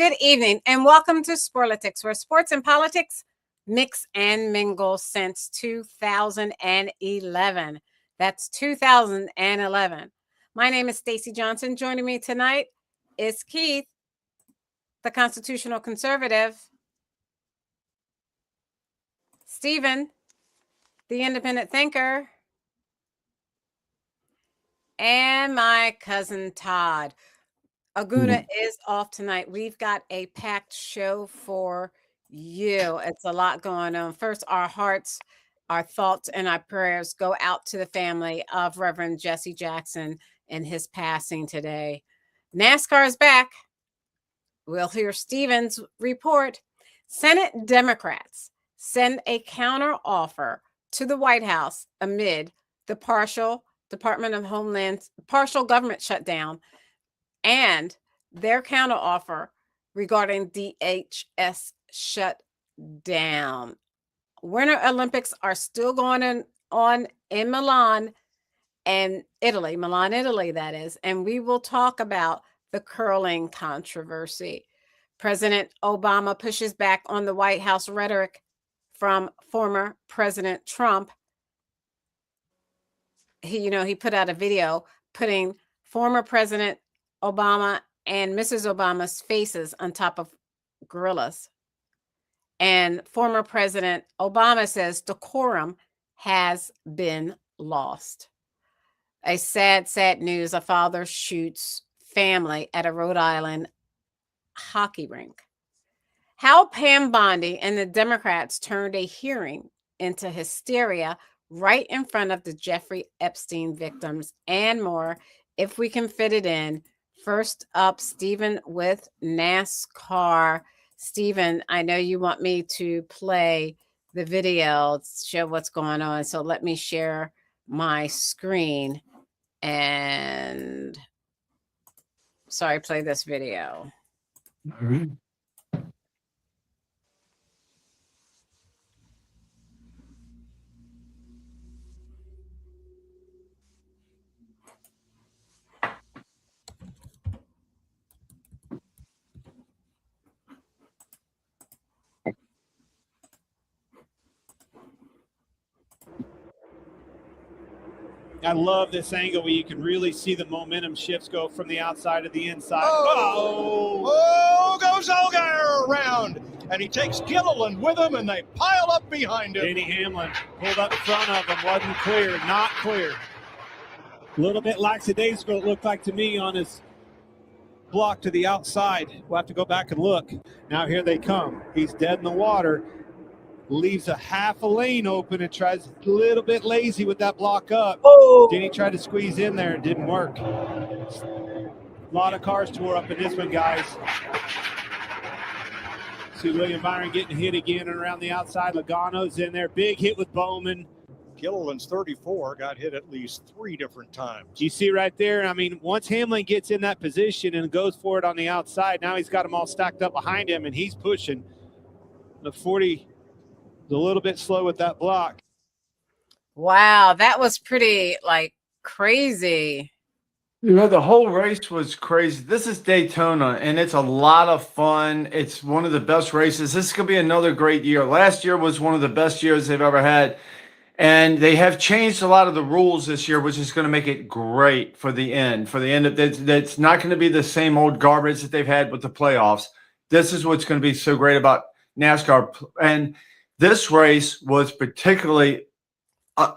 Good evening, and welcome to Sporlitiks, where sports and politics mix and mingle since 2011. That's 2011. My name is Stacey Johnson. Joining me tonight is Keith, the constitutional conservative, Stephen, the independent thinker, and my cousin Todd. Aguna is off tonight. We've got a packed show for you. It's a lot going on. First, our hearts, our thoughts, and our prayers go out to the family of Reverend Jesse Jackson and his passing today. NASCAR is back. We'll hear Stephen's report. Senate Democrats send a counter offer to the White House amid the partial government shutdown and their counteroffer regarding DHS shutdown. Winter Olympics are still going on in Milan, Italy, that is. And we will talk about the curling controversy. President Obama pushes back on the White House rhetoric from former President Trump. He put out a video putting former President Obama and Mrs. Obama's faces on top of gorillas. And former President Obama says decorum has been lost. A sad news. A father shoots family at a Rhode Island hockey rink. How Pam Bondi and the Democrats turned a hearing into hysteria right in front of the Jeffrey Epstein victims, and more if we can fit it in. First up, Stephen with NASCAR. Stephen, I know you want me to play the video, show what's going on. So let me share my screen and play this video. All right. I love this angle where you can really see the momentum shifts go from the outside to the inside. Goes Allgaier around, and he takes Gilliland with him, and they pile up behind him. Denny Hamlin pulled up in front of him, wasn't clear, not clear. A little bit lackadaisical, it looked like to me, on his block to the outside. We'll have to go back and look. Now here they come. He's dead in the water. Leaves a half a lane open and tries a little bit lazy with that block up. Then he tried to squeeze in there. It didn't work. A lot of cars tore up in this one, guys. See William Byron getting hit again and around the outside. Logano's in there. Big hit with Bowman. Gilliland's 34 got hit at least 3 different times. You see right there, I mean, once Hamlin gets in that position and goes for it on the outside, now he's got them all stacked up behind him and he's pushing. The 40 a little bit slow with that block. Wow, that was pretty crazy. The whole race was crazy. This is Daytona, and it's a lot of fun. It's one of the best races. This is going to be another great year. Last year was one of the best years they've ever had, and they have changed a lot of the rules this year, which is going to make it great for the end. That's not going to be the same old garbage that they've had with the playoffs. This is what's going to be so great about NASCAR. And this race was particularly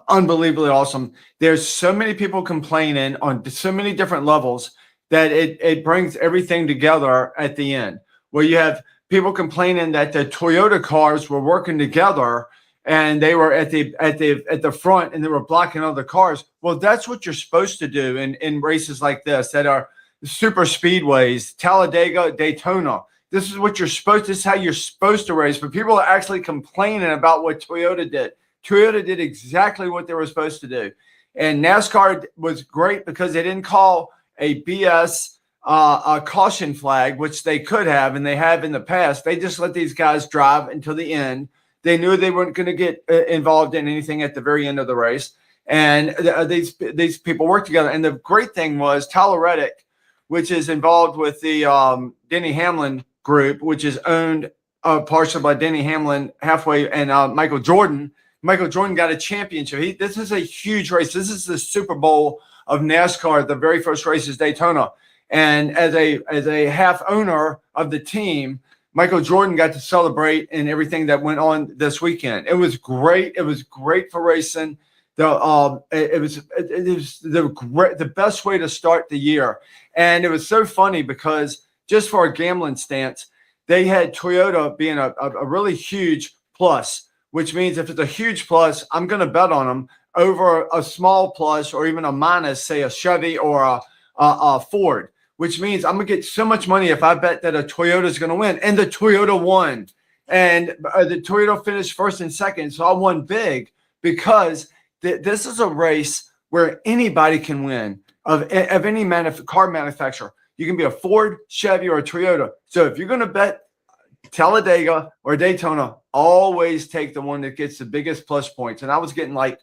unbelievably awesome. There's so many people complaining on so many different levels that it brings everything together at the end, where you have people complaining that the Toyota cars were working together and they were at the front and they were blocking other cars. Well, that's what you're supposed to do in races like this that are super speedways, Talladega, Daytona. This is what this is how you're supposed to race. But people are actually complaining about what Toyota did. Toyota did exactly what they were supposed to do. And NASCAR was great because they didn't call a BS a caution flag, which they could have, and they have in the past. They just let these guys drive until the end. They knew they weren't going to get involved in anything at the very end of the race. And these people worked together. And the great thing was Tyler Reddick, which is involved with the Denny Hamlin Group, which is owned partially by Denny Hamlin halfway and Michael Jordan. Michael Jordan got a championship. This is a huge race. This is the Super Bowl of NASCAR. The very first race is Daytona. And as a half owner of the team, Michael Jordan got to celebrate and everything that went on this weekend. It was great. It was great for racing. It was the best way to start the year. And it was so funny because just for a gambling stance, they had Toyota being a really huge plus, which means if it's a huge plus, I'm going to bet on them over a small plus or even a minus, say a Chevy or a Ford, which means I'm going to get so much money if I bet that a Toyota is going to win. And the Toyota won. And the Toyota finished first and second. So I won big because this is a race where anybody can win of any car manufacturer. You can be a Ford, Chevy, or a Toyota. So if you're going to bet Talladega or Daytona, always take the one that gets the biggest plus points. And I was getting like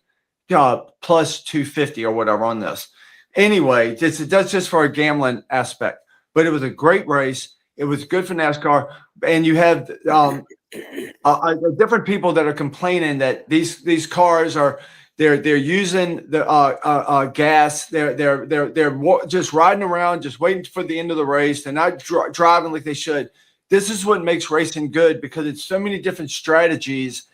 plus 250 or whatever on this. Anyway, that's just for a gambling aspect. But it was a great race. It was good for NASCAR. And you have different people that are complaining that these cars are they're using the gas. They're just riding around, just waiting for the end of the race. They're not driving like they should. This is what makes racing good because it's so many different strategies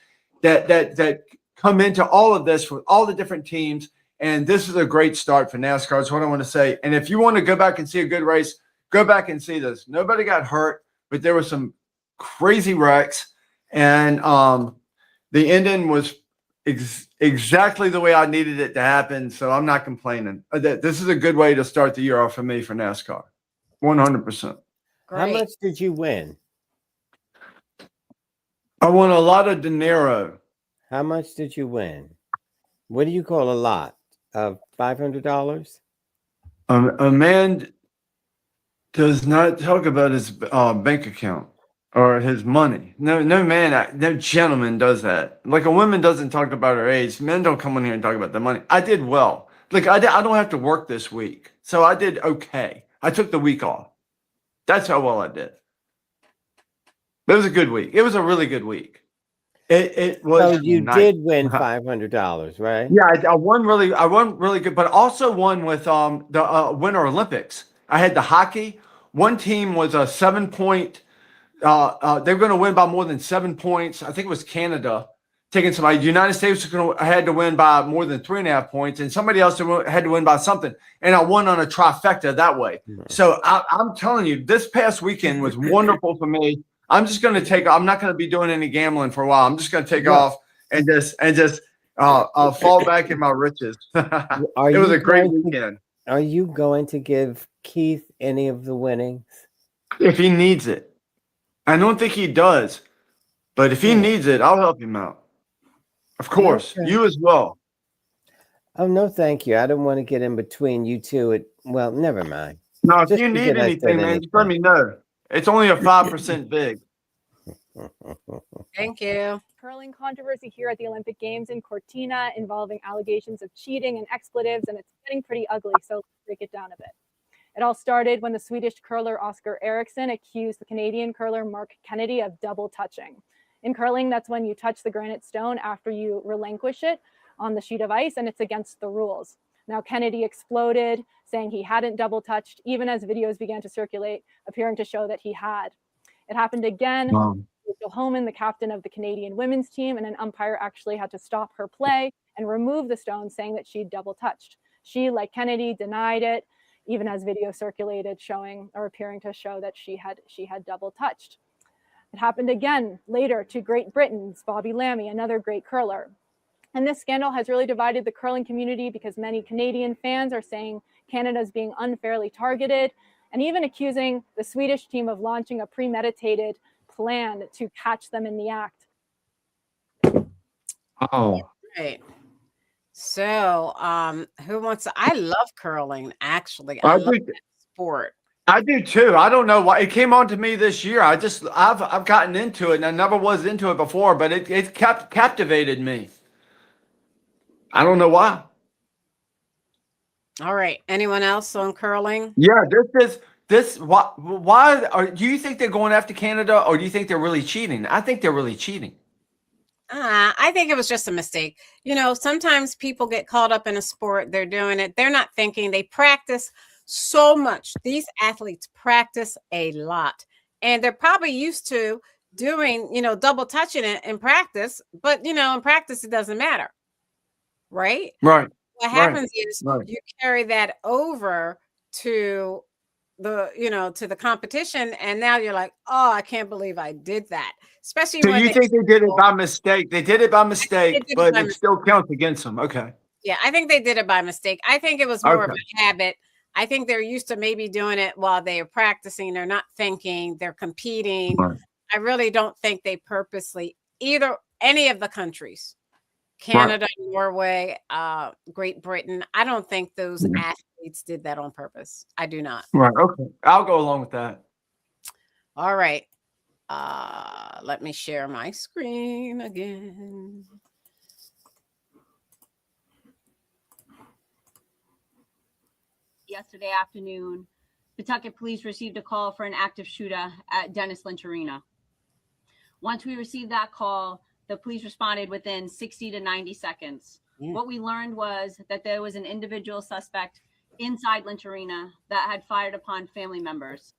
that come into all of this for all the different teams. And this is a great start for NASCAR. Is what I want to say. And if you want to go back and see a good race, go back and see this. Nobody got hurt, but there were some crazy wrecks, and the ending was exactly the way I needed it to happen. So I'm not complaining. This is a good way to start the year off for me for NASCAR. 100%. How much did you win? I won a lot of dinero. How much did you win? What do you call a lot? $500? A man does not talk about his bank account or his money. No gentleman does that. Like a woman doesn't talk about her age. Men don't come in here and talk about their money. I did well. Like I don't have to work this week, so I did okay. I took the week off. That's how well I did. But it was a good week. It was a really good week. It was. So you did win $500, right? Yeah, I won really good, but also won with the Winter Olympics. I had the hockey. One team was a 7-point. They were going to win by more than 7 points. I think it was Canada taking somebody. The United States had to win by more than 3.5 points, and somebody else had to win by something. And I won on a trifecta that way. So I'm telling you, this past weekend was wonderful for me. I'm just going to take. I'm not going to be doing any gambling for a while. I'm just going to take off and just fall back in my riches. It was a great weekend. Are you going to give Keith any of the winnings? If he needs it. I don't think he does. But if he needs it, I'll help him out. Of course. Okay. You as well. Oh, no, thank you. I don't want to get in between you two. Well, never mind. No, if you need anything, man, just let me know. It's only a 5% big. Thank you. Curling controversy here at the Olympic Games in Cortina involving allegations of cheating and expletives, and it's getting pretty ugly, so let's break it down a bit. It all started when the Swedish curler Oscar Eriksson accused the Canadian curler Mark Kennedy of double touching. In curling, that's when you touch the granite stone after you relinquish it on the sheet of ice, and it's against the rules. Now, Kennedy exploded, saying he hadn't double touched, even as videos began to circulate, appearing to show that he had. It happened again. Rachel Homan, the captain of the Canadian women's team, and an umpire actually had to stop her play and remove the stone, saying that she'd double touched. She, like Kennedy, denied it, even as video circulated showing or appearing to show that she had double touched. It happened again later to Great Britain's Bobby Lammy, another great curler. And this scandal has really divided the curling community because many Canadian fans are saying Canada's being unfairly targeted and even accusing the Swedish team of launching a premeditated plan to catch them in the act. Oh. Right. So, who wants to? I love curling, actually. I love that sport. I do too. I don't know why it came on to me this year. I've gotten into it, and I never was into it before, but it captivated me. I don't know why. All right. Anyone else on curling? Yeah, Do you think they're going after Canada, or do you think they're really cheating? I think they're really cheating. I think it was just a mistake. Sometimes people get caught up in a sport. They're doing it. They're not thinking. They practice so much. These athletes practice a lot. And they're probably used to doing, double touching it in practice. But, in practice, it doesn't matter. Right? Right. What happens is you carry that over to the competition, and now you're like, oh, I can't believe I did that. Especially So when you think they did it by mistake? They did it by mistake, but it still counts against them. Okay. Yeah, I think they did it by mistake. I think it was more of a habit. I think they're used to maybe doing it while they are practicing. They're not thinking, they're competing. Right. I really don't think they purposely any of the countries, Canada, Norway, Great Britain. I don't think those athletes did that on purpose. I do not. Right. Okay. I'll go along with that. All right. Let me share my screen again. Yesterday afternoon, Pawtucket police received a call for an active shooter at Dennis Lynch Arena. Once we received that call, the police responded within 60 to 90 seconds. Yeah. What we learned was that there was an individual suspect inside Lynch Arena that had fired upon family members.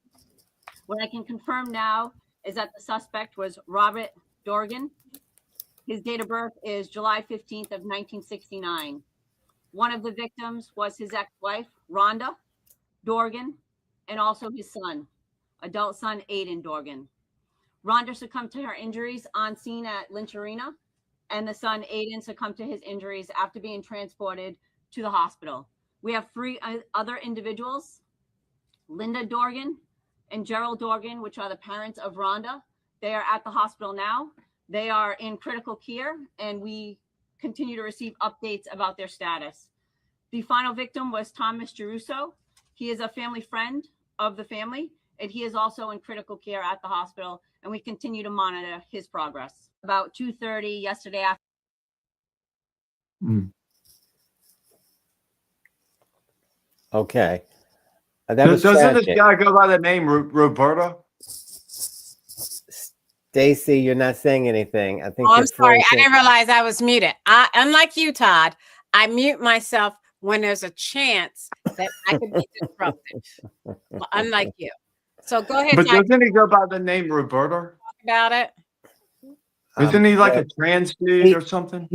What I can confirm now is that the suspect was Robert Dorgan. His date of birth is July 15th of 1969. One of the victims was his ex-wife, Rhonda Dorgan, and also his son, adult son, Aiden Dorgan. Rhonda succumbed to her injuries on scene at Lynch Arena, and the son, Aiden, succumbed to his injuries after being transported to the hospital. We have 3 other individuals, Linda Dorgan and Gerald Dorgan, which are the parents of Rhonda. They are at the hospital now. They are in critical care, and we continue to receive updates about their status. The final victim was Thomas Geruso. He is a family friend of the family, and he is also in critical care at the hospital, and we continue to monitor his progress. About 2:30 yesterday afternoon. Okay. Doesn't this guy go by the name Roberta? Stacy, you're not saying anything. I think. Oh, I'm sorry. I didn't realize I was muted. Unlike you, Todd, I mute myself when there's a chance that I could be disruptive. Unlike you. So go ahead. But doesn't he go by the name Roberta? Talk about it. Isn't he like a trans dude or something?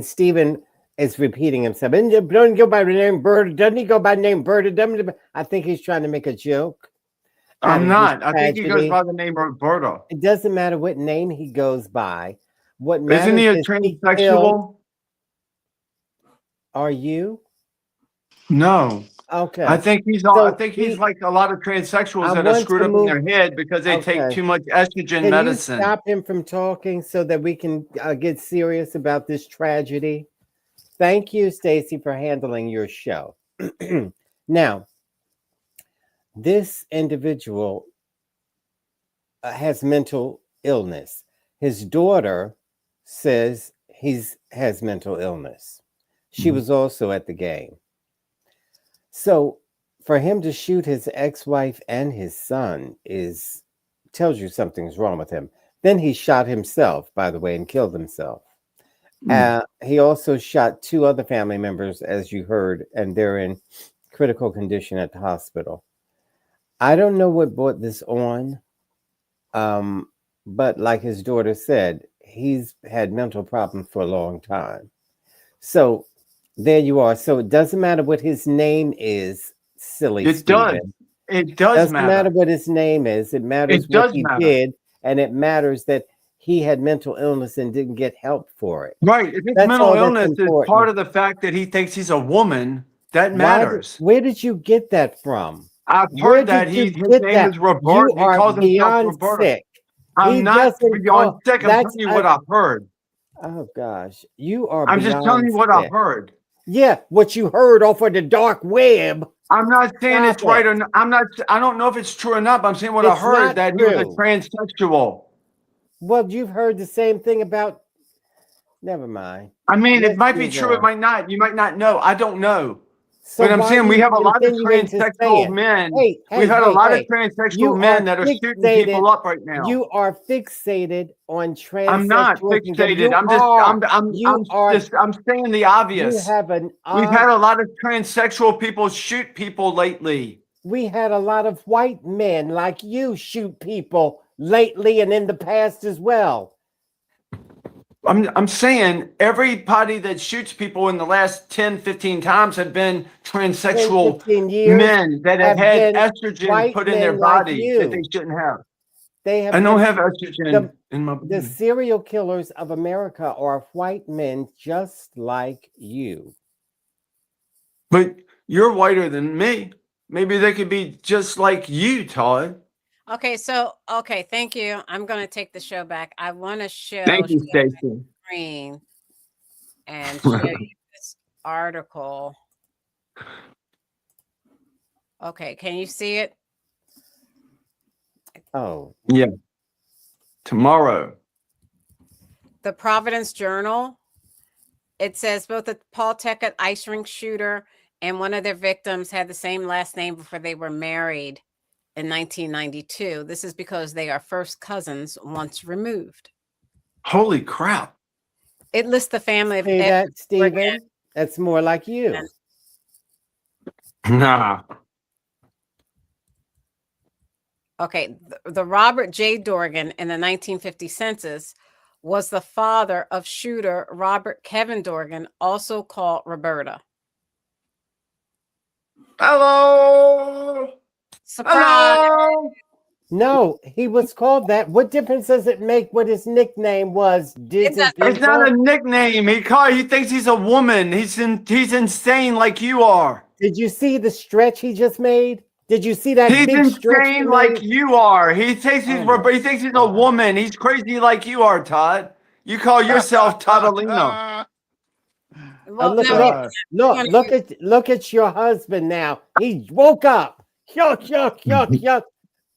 Stephen is repeating himself. Don't go by the name Bird. Doesn't he go by the name Bird? I think he's trying to make a joke. I'm not. I think he goes by the name Roberta. It doesn't matter what name he goes by. What matters Isn't he a transsexual? Are you? No. Okay. I think he's like a lot of transsexuals that are screwed up in their head because they take too much estrogen medicine. Can you stop him from talking so that we can get serious about this tragedy? Thank you, Stacy, for handling your show. Now, this individual has mental illness. His daughter says he has mental illness. She was also at the game. So for him to shoot his ex-wife and his son tells you something's wrong with him. Then he shot himself, by the way, and killed himself. He also shot 2 other family members, as you heard, and they're in critical condition at the hospital. I don't know what brought this on, but like his daughter said, he's had mental problems for a long time. So there you are. So it doesn't matter what his name is, silly Stephen. It doesn't matter what his name is. It matters what he did, and it matters that he had mental illness and didn't get help for it. Right. If his mental illness is part of the fact that he thinks he's a woman, that matters. Where did you get that from? I've heard that his name is Roberta. He calls himself Roberta. I'm not beyond sick. I'm telling you what I've heard. Oh gosh, you are. I'm just telling you what I've heard. Yeah, what you heard off of the dark web. I'm not saying it's right or not. I don't know if it's true or not, but I'm saying what I heard, that he was a transsexual. Well, you've heard the same thing about. Never mind. I mean, it might be true. It might not. You might not know. I don't know. So But I'm why saying are we you have a lot of continuing to say transsexual it? men. Hey, We've hey, had a hey, lot of hey. transsexual You men are that are shooting fixated. people up right now. You are fixated on I'm not transsexualism. fixated. You I'm just are. You are. I'm saying the You obvious. have an We've odd. had a lot of transsexual people shoot people lately. We had a lot of white men like you shoot people lately and in the past as well. I'm saying everybody that shoots people in the last 10, 15 times have been 10, transsexual 15 years men that have have had been estrogen white put in their men like body that they you. shouldn't have. They have I don't been have estrogen in my the body. serial killers of America are white men just like you. But you're whiter than me. Maybe they could be just like you, Todd. Okay, thank you. I'm going to take the show back. I want to Thank you, share Stacy. my screen and show you this article. Okay, can you see it? Oh, Yeah. Tomorrow. The Providence Journal. It says both the Paul Teckett ice rink shooter and one of their victims had the same last name before they were married in 1992. This is because they are first cousins once removed. Holy crap. It lists the family of see Ed that, Stephen? Dorgan. That's more like you. Nah. Okay, the Robert J. Dorgan in the 1950 census was the father of shooter Robert Kevin Dorgan, also called Roberta. Hello. Surprise! Hello. No, he was called that. What difference does it make what his nickname was? Disney It's not a nickname. He thinks he's a woman. He's insane like you are. Did you see the stretch he just made? Did you see that He's big stretch he insane like made? you are. He thinks he's Oh my he thinks he's a woman. He's crazy like you are, Todd. You call yourself Toddalino. Well, look, no, look at your husband now. He woke up. Yuck.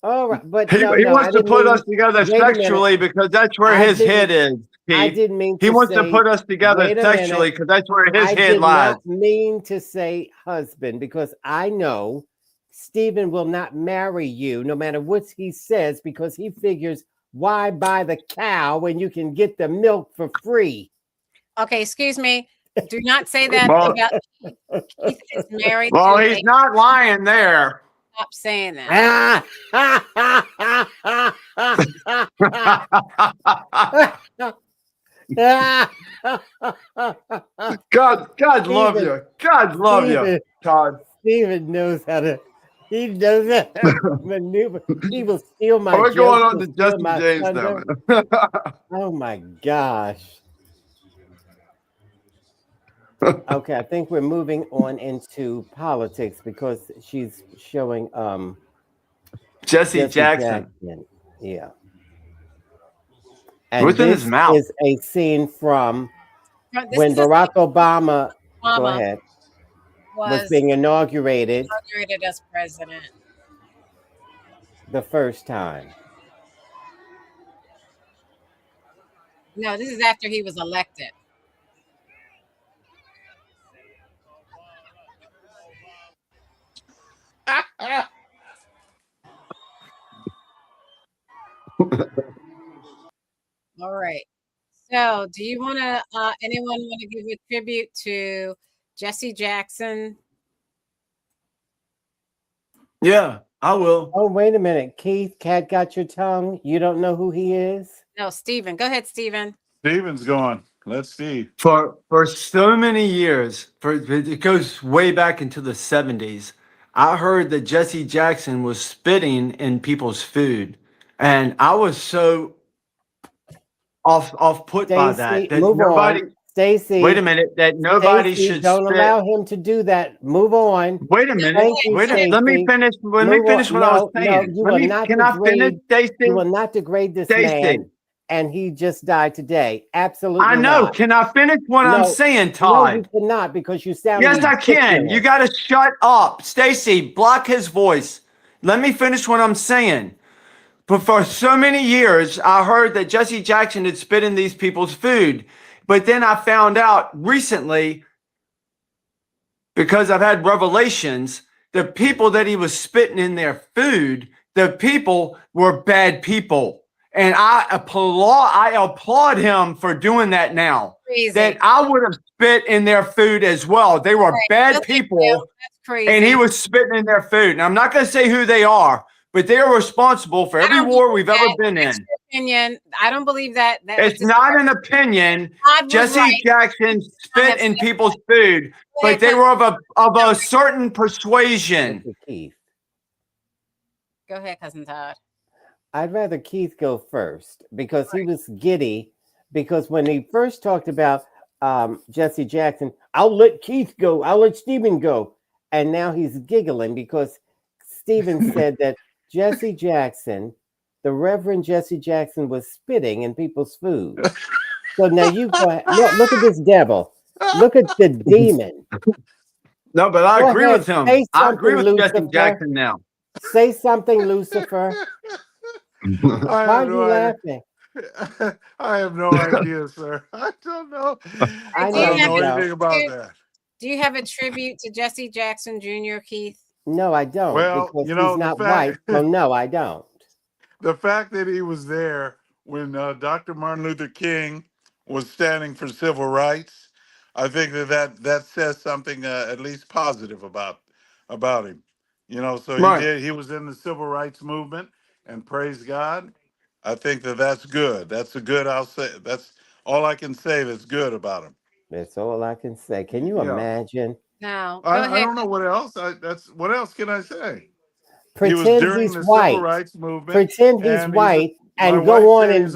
All right, but He no, wants I to didn't put mean. us together Wait a minute. sexually because that's where I his head didn't- is, I Keith. didn't mean. He to wants say, to put us together wait a sexually minute. because that's where his I head did lies. not mean to say husband because I know Stephen will not marry you no matter what he says because he figures why buy the cow when you can get the milk for free? okay, excuse me. Do not say that Well- about Keith is married Well, to he's not lying there. Stop saying that. God love Steven, you. God love you, Steven. Todd. Steven knows how to. He knows how to maneuver. He will steal my. We're going jokes, on he'll to steal Justin my James now. thunder. Man. Oh my gosh. Okay, I think we're moving on into politics because she's showing Jesse Jackson. Yeah. And What's in this his mouth? is a scene from This when is Barack Obama, go Obama ahead, was was being inaugurated inaugurated as president. the first time. No, this is after he was elected. All right. So, do you want to? Anyone want to give a tribute to Jesse Jackson? Yeah, I will. Oh, wait a minute. Keith, cat got your tongue? You don't know who he is? No, Stephen. Go ahead, Stephen. Steven's going. Let's see. For so many years, it goes way back into the 70s. I heard that Jesse Jackson was spitting in people's food, and I was so off put by that move nobody. on. Stacy, Wait a minute. That nobody Stacey, should don't spit. allow him to do that. Move on. Wait a minute. Thank you, Wait a minute. Let me Stacey. finish. Let me Move finish on. what I was No, saying. you will not Can I finish, degrade. Stacy? You will not degrade this Stacy. man, and he just died today. Absolutely I know. not. Can I finish what I'm No, saying, No, Todd? you cannot because you sound Yes, I can. ridiculous. You got to shut up. Stacy, block his voice. Let me finish what I'm saying. But for so many years, I heard that Jesse Jackson had spit in these people's food. But then I found out recently because I've had revelations. The people that he was spitting in their food, the people were bad people. And I applaud him for doing that now. Crazy. That I would have spit in their food as well. They were bad Look at people. him. That's crazy. And he was spitting in their food. And I'm not going to say who they are, but they are responsible for every war we've ever been That's in. your opinion. I don't believe that. It's not an opinion. Jesse Jackson spit in people's food, but they were of a certain persuasion. Keith. Go ahead, Cousin Todd. I'd rather Keith go first because he was giddy. Because when he first talked about Jesse Jackson, I'll let Keith go. I'll let Stephen go. And now he's giggling because Stephen said that Jesse Jackson, the Reverend Jesse Jackson, was spitting in people's food. So now you go ahead. Look at this devil. Look at the demon. No, but I agree with him. I agree with Lucifer. Jesse Jackson now. Say something, Lucifer. Why are you laughing? I have no idea, sir. I don't know. I don't know anything about that. Do you have a tribute to Jesse Jackson Jr., Keith? No, I don't. Well, because you know, he's not white. So no, I don't. The fact that he was there when Dr. Martin Luther King was standing for civil rights, I think that says something at least positive about him. You know, so he was in the civil rights movement, and praise God. I think that's good. That's a good, I'll say, that's all I can say that's good about him. That's all I can say. Can you imagine? No. I don't know what else. What else can I say? Pretend he was during he's the white. civil rights movement. Pretend he's white and go on and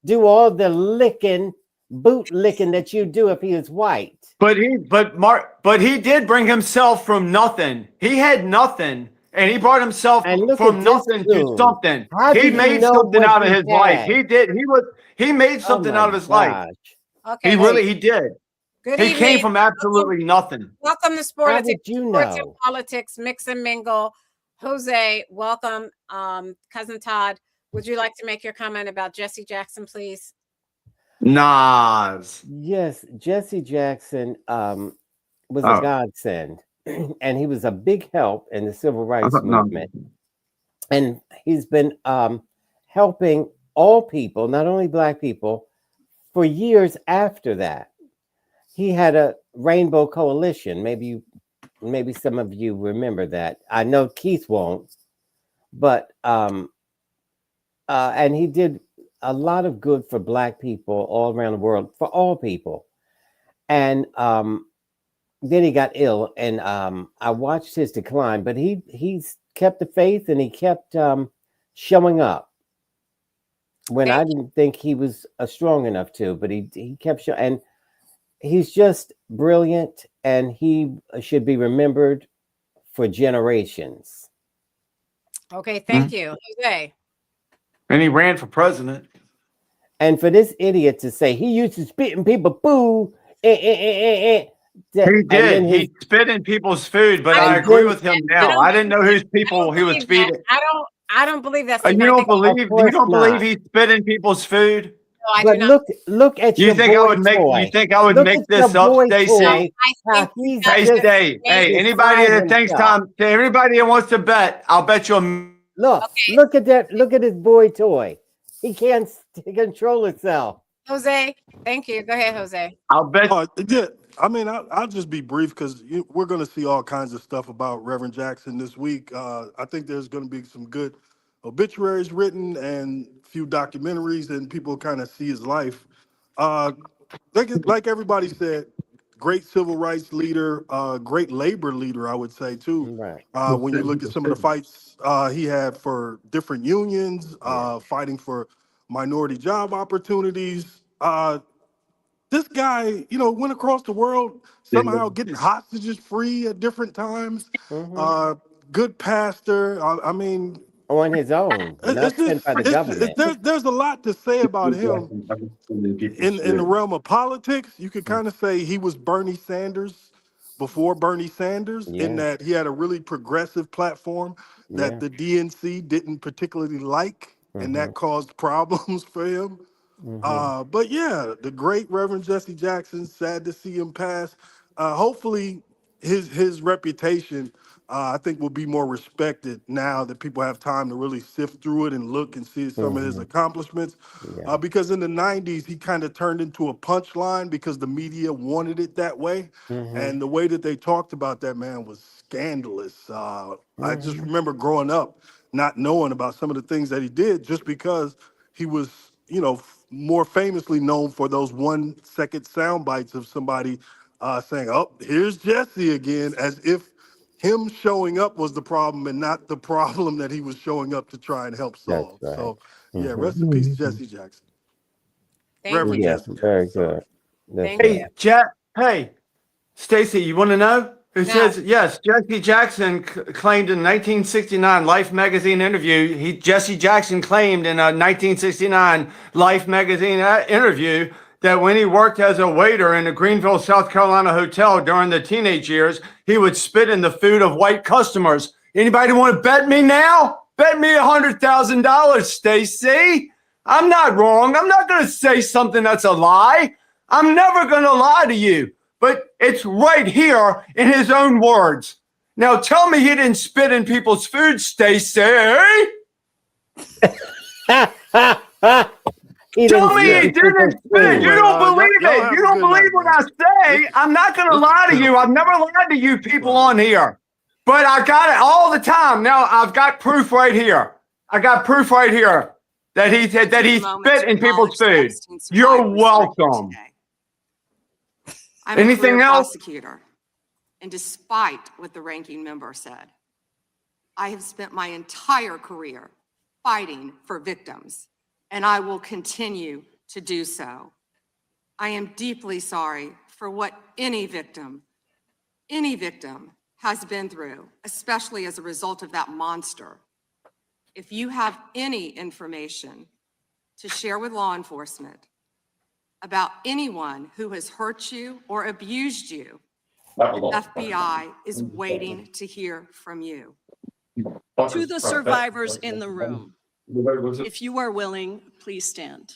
do all the licking, boot licking that you do if he is white. But he did bring himself from nothing. He had nothing, and he brought himself from nothing to something. He made something out of his life. He did. He made something out of his life. Okay. He did. Good he evening. came from absolutely nothing. Welcome to Sporlitiks, Sports and Politics, Mix and Mingle. Jose, welcome. Cousin Todd, would you like to make your comment about Jesse Jackson, please? Nas. Yes, Jesse Jackson was a godsend, and he was a big help in the civil rights movement. And he's been helping all people, not only Black people, for years after that. He had a Rainbow Coalition. Maybe some of you remember that. I know Keith won't, but and he did a lot of good for Black people all around the world, for all people. And then he got ill, and I watched his decline, but he's kept the faith, and he kept showing up when I didn't think he was strong enough to, but he kept showing. And he's just brilliant, and he should be remembered for generations. Okay, thank you, Jose. And he ran for president. And for this idiot to say he used to spit in people food, he did. He spit in people's food, but I agree with him now. I didn't know whose people he was feeding. I don't believe that's. You don't believe he spit in people's food? No, I but do not. Look at you your think boy I would make? toy. You think I would look make this up, Stacey? Hey, anybody that thinks everybody that wants to bet, I'll bet you Look at that. Look at his boy toy. He can't control himself. Jose, thank you. Go ahead, Jose. I'll bet. Yeah, I mean, I'll just be brief because we're going to see all kinds of stuff about Reverend Jackson this week. I think there's going to be some good obituaries written and a few documentaries, and people kind of see his life. Like everybody said, great civil rights leader, great labor leader, I would say, too. Right. When you look at some of the fights he had for different unions, fighting for minority job opportunities. This guy, went across the world somehow getting hostages free at different times. Good pastor. I mean, on his own, not sent by the government. There's a lot to say about him in the realm of politics. You could kind of say he was Bernie Sanders before Bernie Sanders, in that he had a really progressive platform that the DNC didn't particularly like, and that caused problems for him. But yeah, the great Reverend Jesse Jackson, sad to see him pass. Hopefully his reputation, I think, will be more respected now that people have time to really sift through it and look and see some of his accomplishments. Yeah. Because in the 90s, he kind of turned into a punchline because the media wanted it that way. And the way that they talked about that man was scandalous. I just remember growing up not knowing about some of the things that he did just because he was, more famously known for those 1 second sound bites of somebody saying, "Oh, here's Jesse again," as if him showing up was the problem and not the problem that he was showing up to try and help That's solve. right. So, yeah, rest in peace, Jesse Jackson. Thank Reverend you. Yeah, Jesse very Jackson. Sorry. good. That's Thank right. you. Hey, Jack. Hey, Stacy, you want to know? Who No. says yes? Jesse Jackson claimed in 1969 Life magazine interview. Jesse Jackson claimed in a 1969 Life magazine interview that when he worked as a waiter in a Greenville, South Carolina hotel during the teenage years, he would spit in the food of white customers. Anybody want to bet me now? Bet me $100,000, Stacy. I'm not wrong. I'm not going to say something that's a lie. I'm never going to lie to you. But it's right here in his own words. Now tell me he didn't spit in people's food, Stacy. Tell me he didn't spit. You don't believe it. You don't believe what I say. I'm not going to lie to you. I've never lied to you people on here. But I got it all the time. Now I've got proof right here. I got proof right here that he spit in people's food. You're welcome. I'm Anything a career else? prosecutor, and despite what the ranking member said, I have spent my entire career fighting for victims, and I will continue to do so. I am deeply sorry for what any victim has been through, especially as a result of that monster. If you have any information to share with law enforcement about anyone who has hurt you or abused you, the FBI is waiting to hear from you. To the survivors in the room, if you are willing, please stand.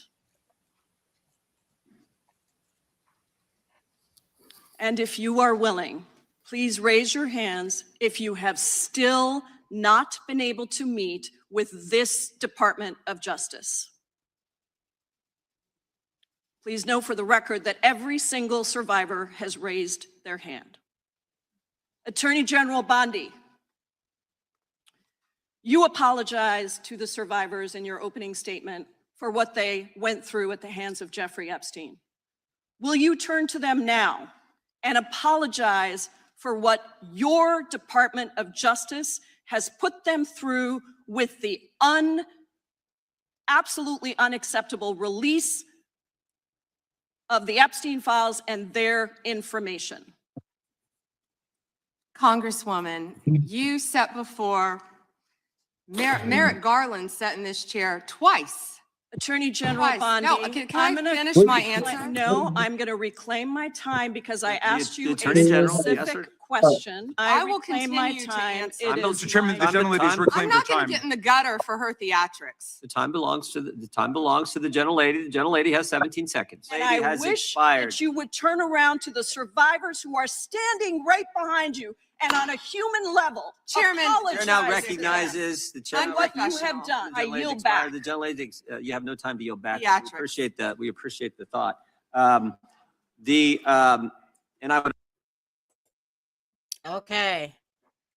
And if you are willing, please raise your hands if you have still not been able to meet with this Department of Justice. Please know for the record that every single survivor has raised their hand. Attorney General Bondi, you apologized to the survivors in your opening statement for what they went through at the hands of Jeffrey Epstein. Will you turn to them now and apologize for what your Department of Justice has put them through with the absolutely unacceptable release of the Epstein files and their information? Congresswoman, you sat before, Merrick Garland sat in this chair twice. Attorney General Bondi, No, can I finish my answer? No, I'm going to reclaim my time because I asked you a Attorney General, specific question. I will reclaim my continue to time. answer. It I'm is determined my the gentlelady has I'm reclaimed her not going time. to get in the gutter for her theatrics. The time belongs to the gentlelady. The gentlelady has 17 seconds. And Lady I has wish expired. that you would turn around to the survivors who are standing right behind you and on a human level, Chairman, apologize Chair now to them. recognizes the chair. And what you have done. I yield back. The gentlelady, you have no time to yield back. Theatrics. We appreciate that. We appreciate the thought. And I would. Okay.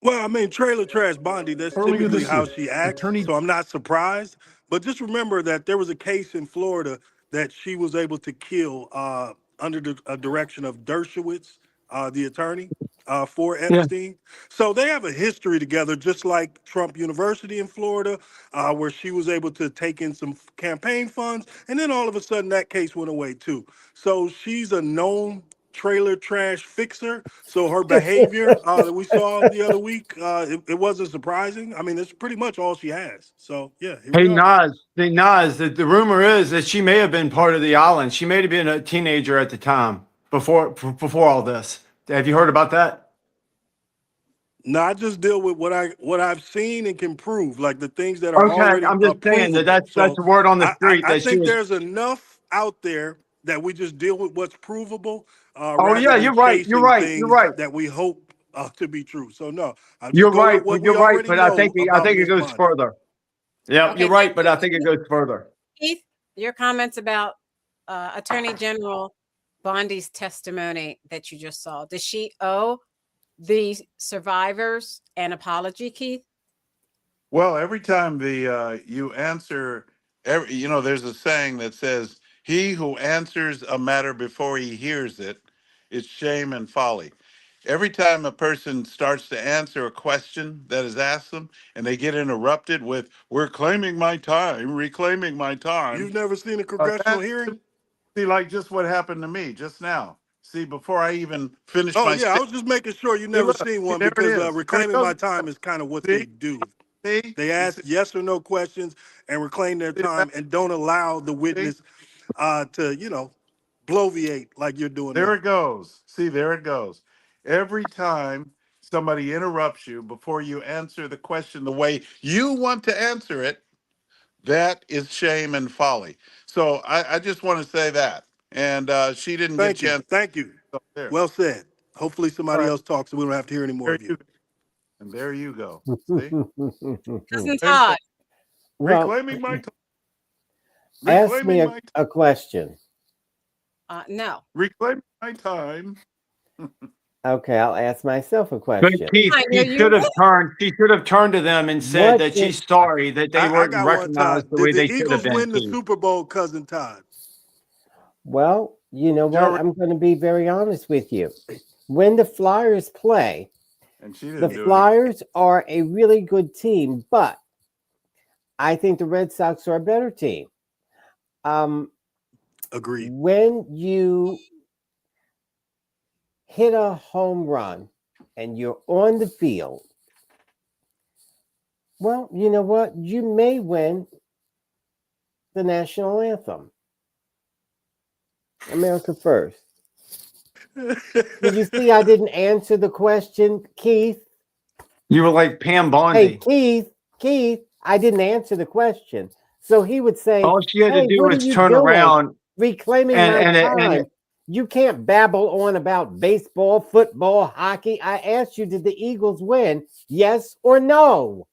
Well, I mean, trailer trash Bondi, that's Earlier typically this how year, she acts, Attorney- so I'm not surprised. But just remember that there was a case in Florida that she was able to kill under the direction of Dershowitz, the attorney for Epstein. So they have a history together, just like Trump University in Florida, where she was able to take in some campaign funds, and then all of a sudden that case went away too. So she's a known trailer trash fixer. So her behavior that we saw the other week, it wasn't surprising. I mean, it's pretty much all she has. So yeah. Here Hey, we are. Nas, the rumor is that she may have been part of the island. She may have been a teenager at the time before all this. Have you heard about that? No, I just deal with what I've seen and can prove, like the things that are Okay, already I'm just saying provable. that's the word on the street. I that she think was, there's enough out there that we just deal with what's provable, oh rather yeah, than you're right. You're chasing right. things You're right. that we hope to be true. So no, I'm You're just going right. with what we You're right, already but I know think about it Miss goes Bondi. further. Yeah, Okay, you're right, but I think it goes further. Keith, your comments about Attorney General Bondi's testimony that you just saw. Does she owe the survivors an apology, Keith? Well, every time you answer, there's a saying that says, "He who answers a matter before he hears it is shame and folly." Every time a person starts to answer a question that is asked them, and they get interrupted with, "We're claiming my time, reclaiming my time," You've never seen a congressional that's hearing? like just what happened to me just now. See, before I even finished Oh my yeah, I statement, was just making sure you see, never look, seen see, one there it because is. There it reclaiming goes. my time is kind of what they See, do. see, They you ask see, yes or no questions and reclaim their see that? time and don't allow the See? witness to bloviate like you're doing There now. it goes. See, there it goes. Every time somebody interrupts you before you answer the question the way you want to answer it, that is shame and folly. So I just want to say that. And she didn't get a Thank you. chance. Thank you. There. Well said. Hopefully All somebody right. else talks so we don't have to hear any more There of you. you go. And there you go. See? Cousin Same thing. Todd, Well, Reclaiming my time. ask me Reclaiming my a question. no. reclaiming my time. Okay, I'll ask myself a But question. Keith, I know she you should have would. turned. She should have turned to them and said What that did she's sorry that they I weren't got one, recognized Todd. the Did way the they should have Eagles been. win the Keith. Super Bowl, cousin Todd? Well, you know what? Joe, I'm going to be very honest with you. When the Flyers play, and she the didn't do anything. Flyers are a really good team, but I think the Red Sox are a better team. Agreed. When you hit a home run and you're on the field, well, you know what? You may win the national anthem. America first. Did you see I didn't answer the question, Keith? You were like Pam Hey, Bondi. Keith, I didn't answer the question. So he would say, All she had to hey, do what are was you turn doing? around Reclaiming my and time. You can't babble on about baseball, football, hockey. I asked you, did the Eagles win? Yes or no?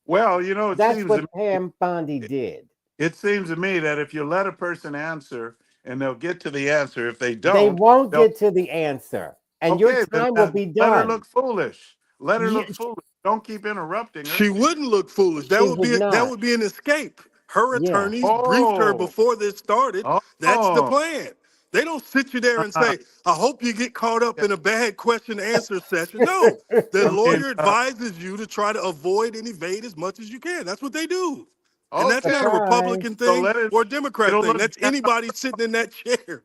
Well, it That's seems what Pam Bondi did. it seems to me that if you let a person answer and they'll get to the answer, if they They don't, won't they'll get to the answer, and your okay, then time will be let her done. look foolish. Let her Ye- look foolish. Don't keep interrupting her. She wouldn't look foolish. She would That not. would be an escape. Her Yeah. attorneys briefed her Oh, before this started. That's the oh, plan. They don't sit you there and uh, say, I hope you get caught up yeah. in a bad question answer session. No, the I mean, lawyer advises you to try to avoid and evade as much as you can. That's what they do. And that's not a okay. Surprise. Republican So thing let it. or a Democrat It'll thing. look That's bad. anybody sitting in that chair.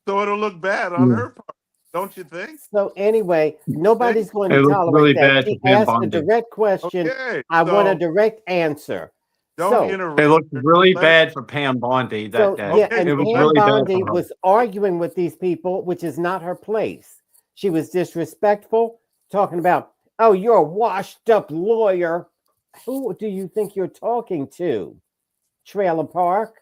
So it'll look bad on her part, don't you think? So anyway, See? nobody's going to it looked tolerate really that. bad for She Pam asked a Bondi. direct question. Okay. I want a So direct answer. don't So, It interrupt looked her. really Let her. bad for Pam Bondi that day. yeah, Okay. and It was So let Pam really bad Bondi for her. was arguing with these people, which is not her place. She was disrespectful, talking about, oh, you're a washed up lawyer. Who do you think you're talking to? Trailer Park?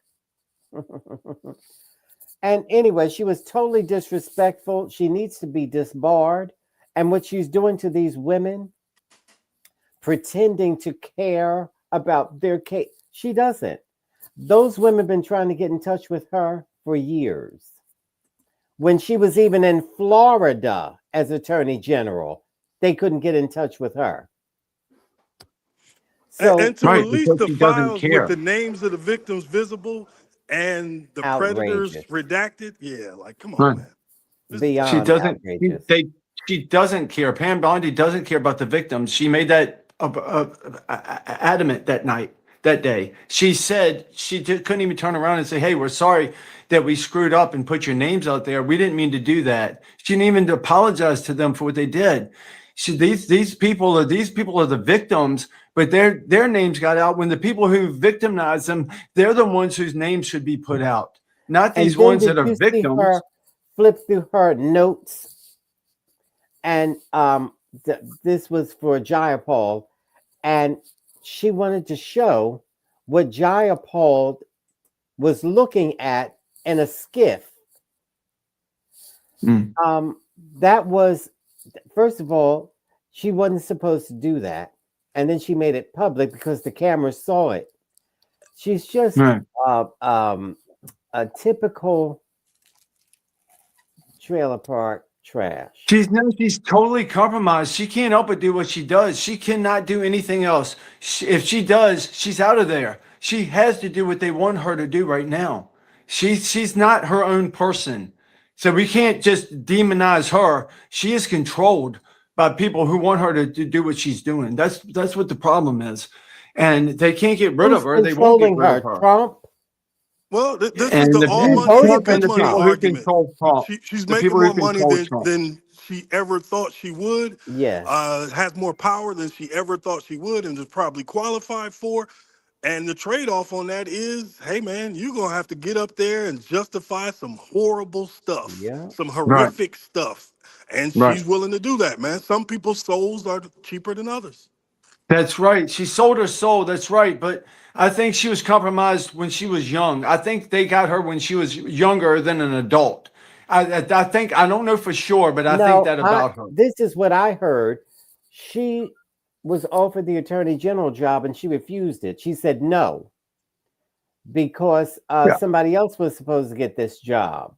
And anyway, she was totally disrespectful. She needs to be disbarred. And what she's doing to these women, pretending to care about their case, she doesn't. Those women have been trying to get in touch with her for years. When she was even in Florida as Attorney General, they couldn't get in touch with her. So And to Right, release because the she doesn't files with care. the names of the victims visible and the predators outrageous, redacted, yeah, like come on, Right. man. This is She beyond crazy. doesn't. outrageous. She doesn't care. Pam Bondi doesn't care about the victims. She made that adamant that day. She said couldn't even turn around and say, "Hey, we're sorry that we screwed up and put your names out there. We didn't mean to do that." She didn't even apologize to them for what they did. These people are the victims, but their names got out when the people who victimized them, they're the ones whose names should be put out, not And these then ones did that are you see victims. her flip through her notes? And this was for Jayapal, and she wanted to show what Jayapal was looking at in a skiff. Mm. That was first of all, she wasn't supposed to do that. And then she made it public because the cameras saw it. She's just Right. a typical trailer park trash. She's totally compromised. She can't help but do what she does. She cannot do anything else. If she does, she's out of there. She has to do what they want her to do right now. She's not her own person. So we can't just demonize her. She is controlled by people who want her to do what she's doing. That's what the problem is. And they can't get rid of Who's her. They won't get controlling rid her? of her. Trump? Well, this is And the the all You money, voted all for and the good money Trump. people who argument. control Trump. She's The making people who more money control Trump. than she ever thought she would. Yes. Has more power than she ever thought she would, and is probably qualified for. And the trade-off on that is, hey man, you're gonna have to get up there and justify some horrible stuff, Yeah. some Right. horrific stuff. And Right. she's willing to do that, man. Some people's souls are cheaper than others. That's right. She sold her soul. That's right. But I think she was compromised when she was young. I think they got her when she was younger than an adult. I think, I don't know for sure, but I think No, that about her. this is what I heard. She was offered the attorney general job and she refused it. She said no because Yeah. somebody else was supposed to get this job,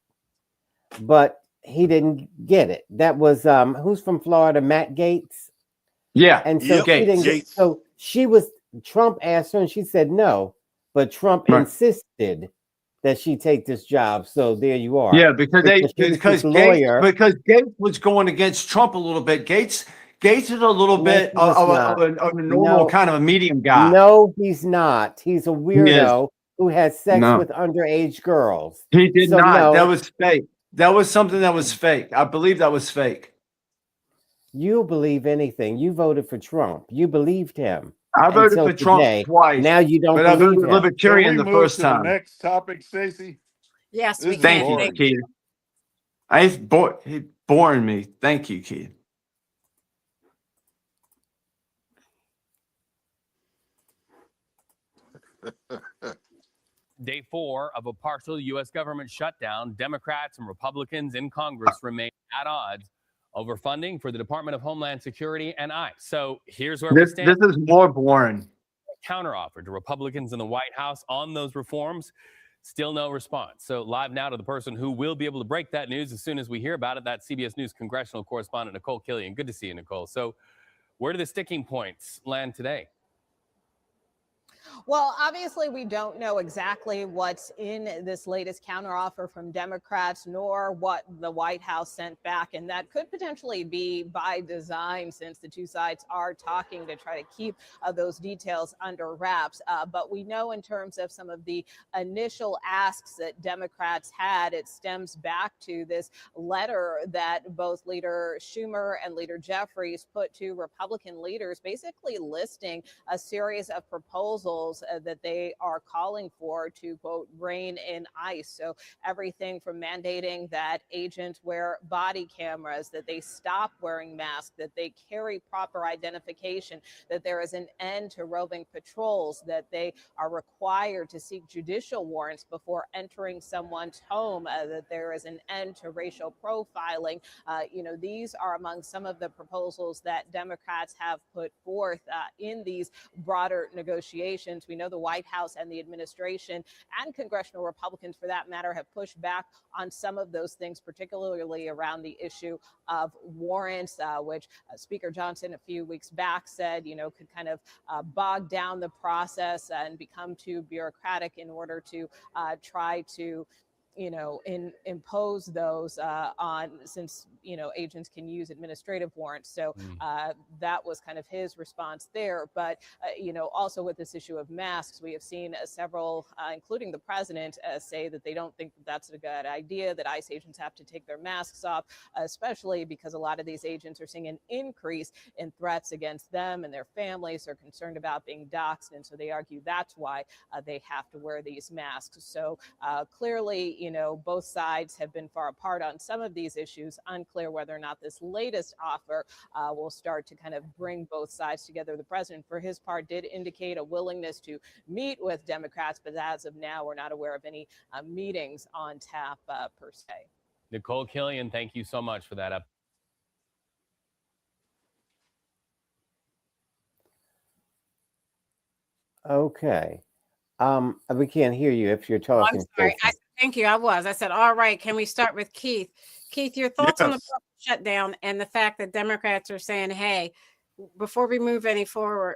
but he didn't get it. That was who's from Florida, Matt Gaetz. Yeah. And so Yep, she didn't get, Gates. so she was, Trump asked her and she said no, but Trump Right. insisted that she take this job. So there you are. Yeah, because she was because this lawyer. Gates was going against Trump a little bit. Gates is a little No, bit he was not. of a normal No, kind of a medium guy. no, he's not. He's a He is. weirdo who has sex No, with underage girls. he did So not. That no, was fake. That was something that was fake. I believe that was fake. you believe anything. You voted for Trump. You believed him I voted until for Trump today. twice, Now you don't but I believe voted him. Can Libertarian we the move first to the time. next topic, Stacey? Yes, we This is can. Thank you, boring. Keith. He's boring me. Thank you, Keith. Day 4 of a partial U.S. government shutdown. Democrats and Republicans in Congress remain at odds over funding for the Department of Homeland Security and ICE. So here's where we stand. This is more boring. Counteroffer to Republicans in the White House on those reforms. Still no response. So live now to the person who will be able to break that news as soon as we hear about it. That's CBS News congressional correspondent Nicole Killian. Good to see you, Nicole. So where do the sticking points land today? Well, obviously, we don't know exactly what's in this latest counteroffer from Democrats, nor what the White House sent back. And that could potentially be by design, since the two sides are talking to try to keep those details under wraps. But we know in terms of some of the initial asks that Democrats had, it stems back to this letter that both Leader Schumer and Leader Jeffries put to Republican leaders, basically listing a series of proposals that they are calling for to, quote, rein in ICE. So everything from mandating that agents wear body cameras, that they stop wearing masks, that they carry proper identification, that there is an end to roving patrols, that they are required to seek judicial warrants before entering someone's home, that there is an end to racial profiling. These are among some of the proposals that Democrats have put forth in these broader negotiations. We know the White House and the administration and congressional Republicans, for that matter, have pushed back on some of those things, particularly around the issue of warrants, which Speaker Johnson a few weeks back said, could kind of bog down the process and become too bureaucratic in order to try to impose those on, since agents can use administrative warrants. So that was kind of his response there. But also with this issue of masks, we have seen several, including the president, say that they don't think that that's a good idea, that ICE agents have to take their masks off, especially because a lot of these agents are seeing an increase in threats against them and their families. Are concerned about being doxxed, and so they argue that's why they have to wear these masks. So clearly, both sides have been far apart on some of these issues. Unclear whether or not this latest offer will start to kind of bring both sides together. The president, for his part, did indicate a willingness to meet with Democrats, but as of now, we're not aware of any meetings on tap per se. Nicole Killian, thank you so much for that. Okay. We can't hear you if you're Oh, I'm talking. sorry. Stacey. Thank you. I said, all right, can we start with Keith? Keith, your thoughts on the Yes. shutdown and the fact that Democrats are saying, hey, before we move forward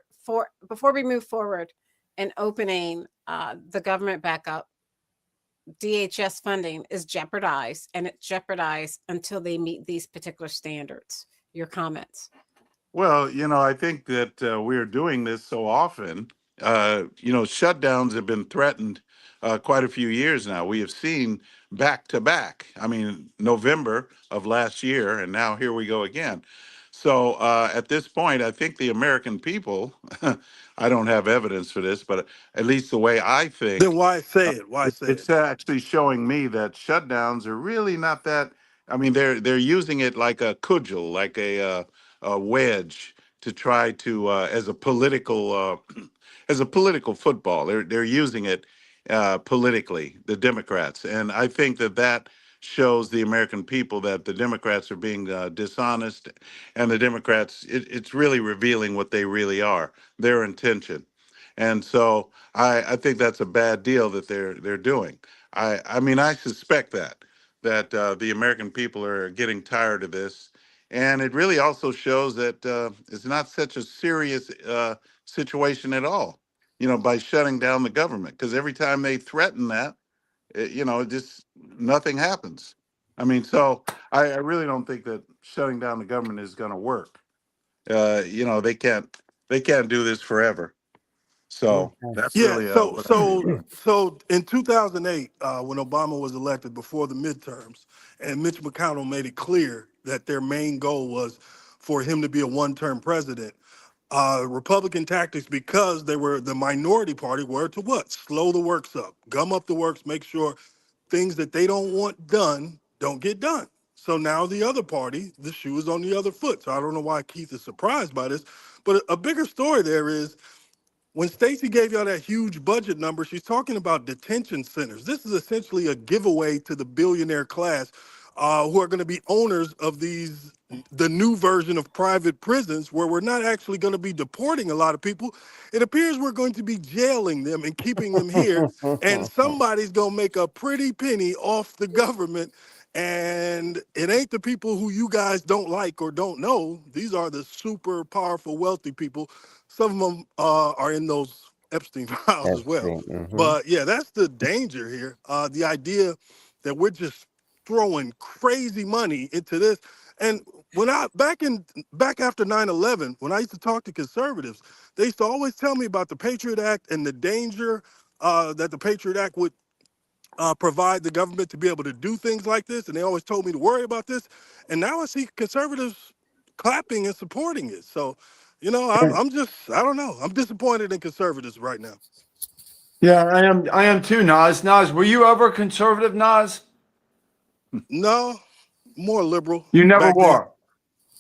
and opening the government back up, DHS funding is jeopardized, and it's jeopardized until they meet these particular standards. Your comments? Well, I think that we're doing this so often. Shutdowns have been threatened quite a few years now. We have seen back to back. I mean, November of last year, and now here we go again. So at this point, I think the American people, I don't have evidence for this, but at least the way I Then think, why say it? Why say it? it's actually showing me that shutdowns are really not that. I mean, they're using it like a cudgel, like a wedge to try to as a political as a political football. They're using it politically, the Democrats, and I think that shows the American people that the Democrats are being dishonest, and the Democrats, it's really revealing what they really are, their intention. And so I think that's a bad deal that they're doing. I mean, I suspect that the American people are getting tired of this, and it really also shows that it's not such a serious situation at all. By shutting down the government, because every time they threaten that, just nothing happens. I mean, so I really don't think that shutting down the government is going to work. They can't do this forever. So Okay. that's Yeah, really so what I think. so so in 2008, when Obama was elected before the midterms, and Mitch McConnell made it clear that their main goal was for him to be a one-term president, Republican tactics, because they were the minority party, were to what? Slow the works up, gum up the works, make sure things that they don't want done don't get done. So now the other party, the shoe is on the other foot. So I don't know why Keith is surprised by this, but a bigger story there is when Stacey gave y'all that huge budget number, she's talking about detention centers. This is essentially a giveaway to the billionaire class who are going to be owners of the new version of private prisons, where we're not actually going to be deporting a lot of people. It appears we're going to be jailing them and keeping them here, and somebody's going to make a pretty penny off the government. And it ain't the people who you guys don't like or don't know. These are the super powerful, wealthy people. Some of them are in those Epstein files as well. But yeah, that's the danger here. The idea that we're just throwing crazy money into this. And when back after 9/11, when I used to talk to conservatives, they used to always tell me about the Patriot Act and the danger that the Patriot Act would provide the government to be able to do things like this. And they always told me to worry about this. And now I see conservatives clapping and supporting it. So, I'm just, I don't know. I'm disappointed in conservatives right now. Yeah, I am too, Nas. Nas, were you ever conservative, Nas? No, more liberal. You never back then. were.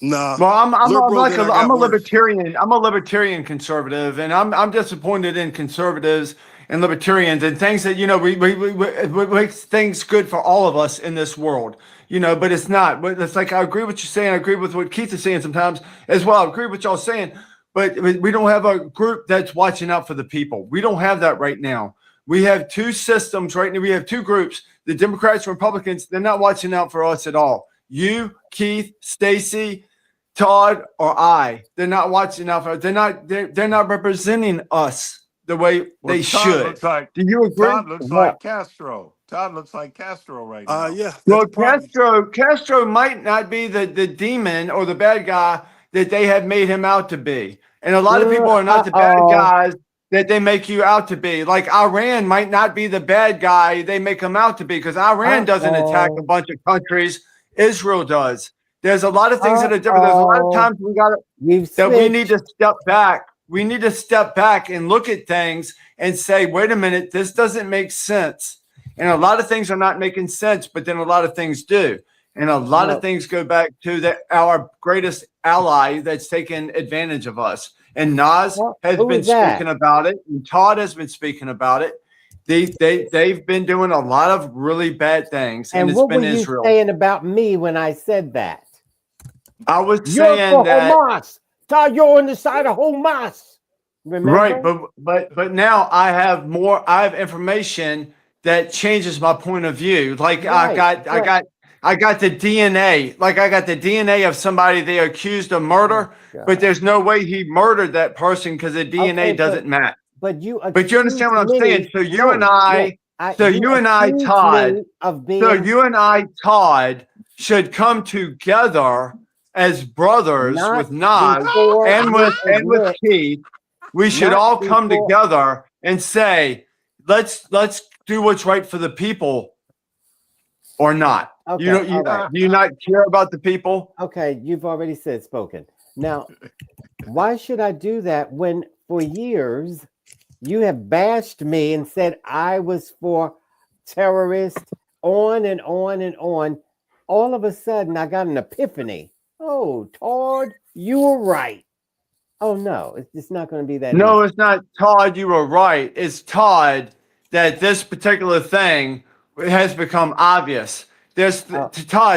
Nah. Well, I'm a worse. libertarian. I'm a libertarian conservative, and I'm disappointed in conservatives and libertarians and things that we make things good for all of us in this world. But it's not. But it's like I agree with you saying. I agree with what Keith is saying sometimes as well. I agree with y'all saying, but we don't have a group that's watching out for the people. We don't have that right now. We have two systems right now. We have two groups, the Democrats and Republicans. They're not watching out for us at all. You, Keith, Stacey, Todd, or I. They're not watching out for us. They're not representing us the way they Todd should. looks like, Do you agree? Todd looks like Castro. Todd looks like Castro right now. Yeah. Well, Castro might not be the demon or the bad guy that they have made him out to be. And a lot of people are not the bad guys that they make you out to be. Like Iran might not be the bad guy they make him out to be, because Iran doesn't attack a bunch of countries. Israel does. There's a lot of things that are different. There's a lot of times we need to step back. We need to step back and look at things and say, wait a minute, this doesn't make sense. And a lot of things are not making sense, but then a lot of things do. And a lot of things go back to our greatest ally that's taken advantage of us. And Nas has been speaking about it, and Todd has been speaking about it. They've been doing a lot of really bad things. And it's what been were you Israel. saying about me when I said that? I was You're saying for that Hamas. Todd, you're on the side of Hamas. Remember? Right, but now I have information that changes my point of view. Like Right, I got the DNA. Like I got the DNA of somebody they accused of murder, Oh, but there's no way he murdered that person because the DNA Okay, doesn't match. but you But you understand what I'm accused saying? me. So you No, and no, I, so you you and I, accused Todd, me of so being you and I, Todd, should come together as brothers not with Nas before and you with admit, Keith. We should not all come before. together and say, let's do what's right for the people or not. Okay, You all right. do you not care about the people? Okay, you've already said spoken. Now, why should I do that when for years you have bashed me and said I was for terrorists on and on and on? All of a sudden, I got an epiphany. Oh, Todd, you were right. Oh, no, it's not going to be that No, easy. it's not Todd. You were right. It's Todd that this particular thing has become obvious. There's Todd.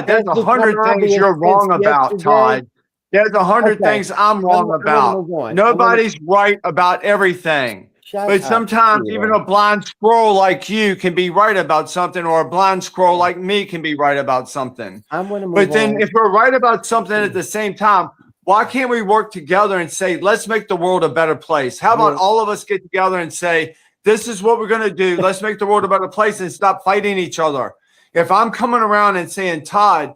There's Has 100 become things obvious you're since wrong about, yesterday. Todd. There's 100 Okay, things I'm wrong I want to about. move on. Nobody's right about everything. Shut But up, sometimes even Stephen. a blind squirrel like you can be right about something, or a blind squirrel like me can be right about something. I'm going to move But then on. if we're right about something at the same time, why can't we work together and say, let's make the world a better place? How about all of us get together and say, this is what we're going to do. Let's make the world a better place and stop fighting each other. If I'm coming around and saying, Todd,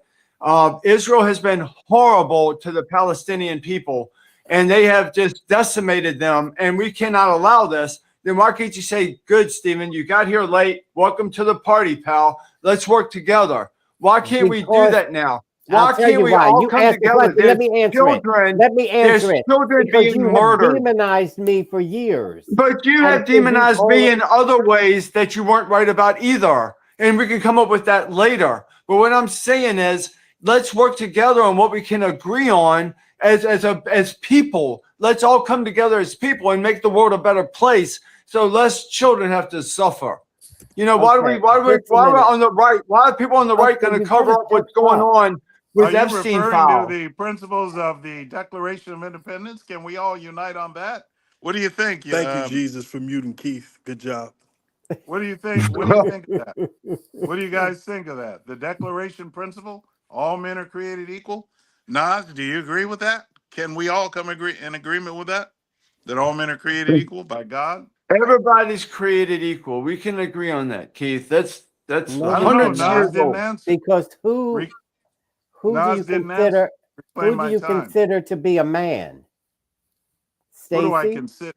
Israel has been horrible to the Palestinian people and they have just decimated them and we cannot allow this, then why can't you say, good, Stephen, you got here late. Welcome to the party, pal. Let's work together. Why can't we do that now? Why can't we all come together? Let me answer it. Let me answer There's it. children Because being you have murdered. demonized me for years. But you And have so you demonized me always- in other ways that you weren't right about either. And we can come up with that later. But what I'm saying is, let's work together on what we can agree on as people. Let's all come together as people and make the world a better place so less children have to suffer. You know, why are we on the right? Why are people on the right going to cover up what's going on with Are you Epstein referring files? to the principles of the Declaration of Independence? Can we all unite on that? What do you think? Thank you, Jesus, for muting Keith. Good job. What do you think? What do you think of that? What do you guys think of that? The Declaration principle: all men are created equal. Nas, do you agree with that? Can we all come in agreement with that? That all men are created equal by God? Everybody's created equal. We can agree on that, Keith. That's I don't know. hundreds of Nas years didn't old. answer. Because who do Nas you didn't answer. consider Reclaim who do my you time. consider to be a man? Who do I Stacy? consider?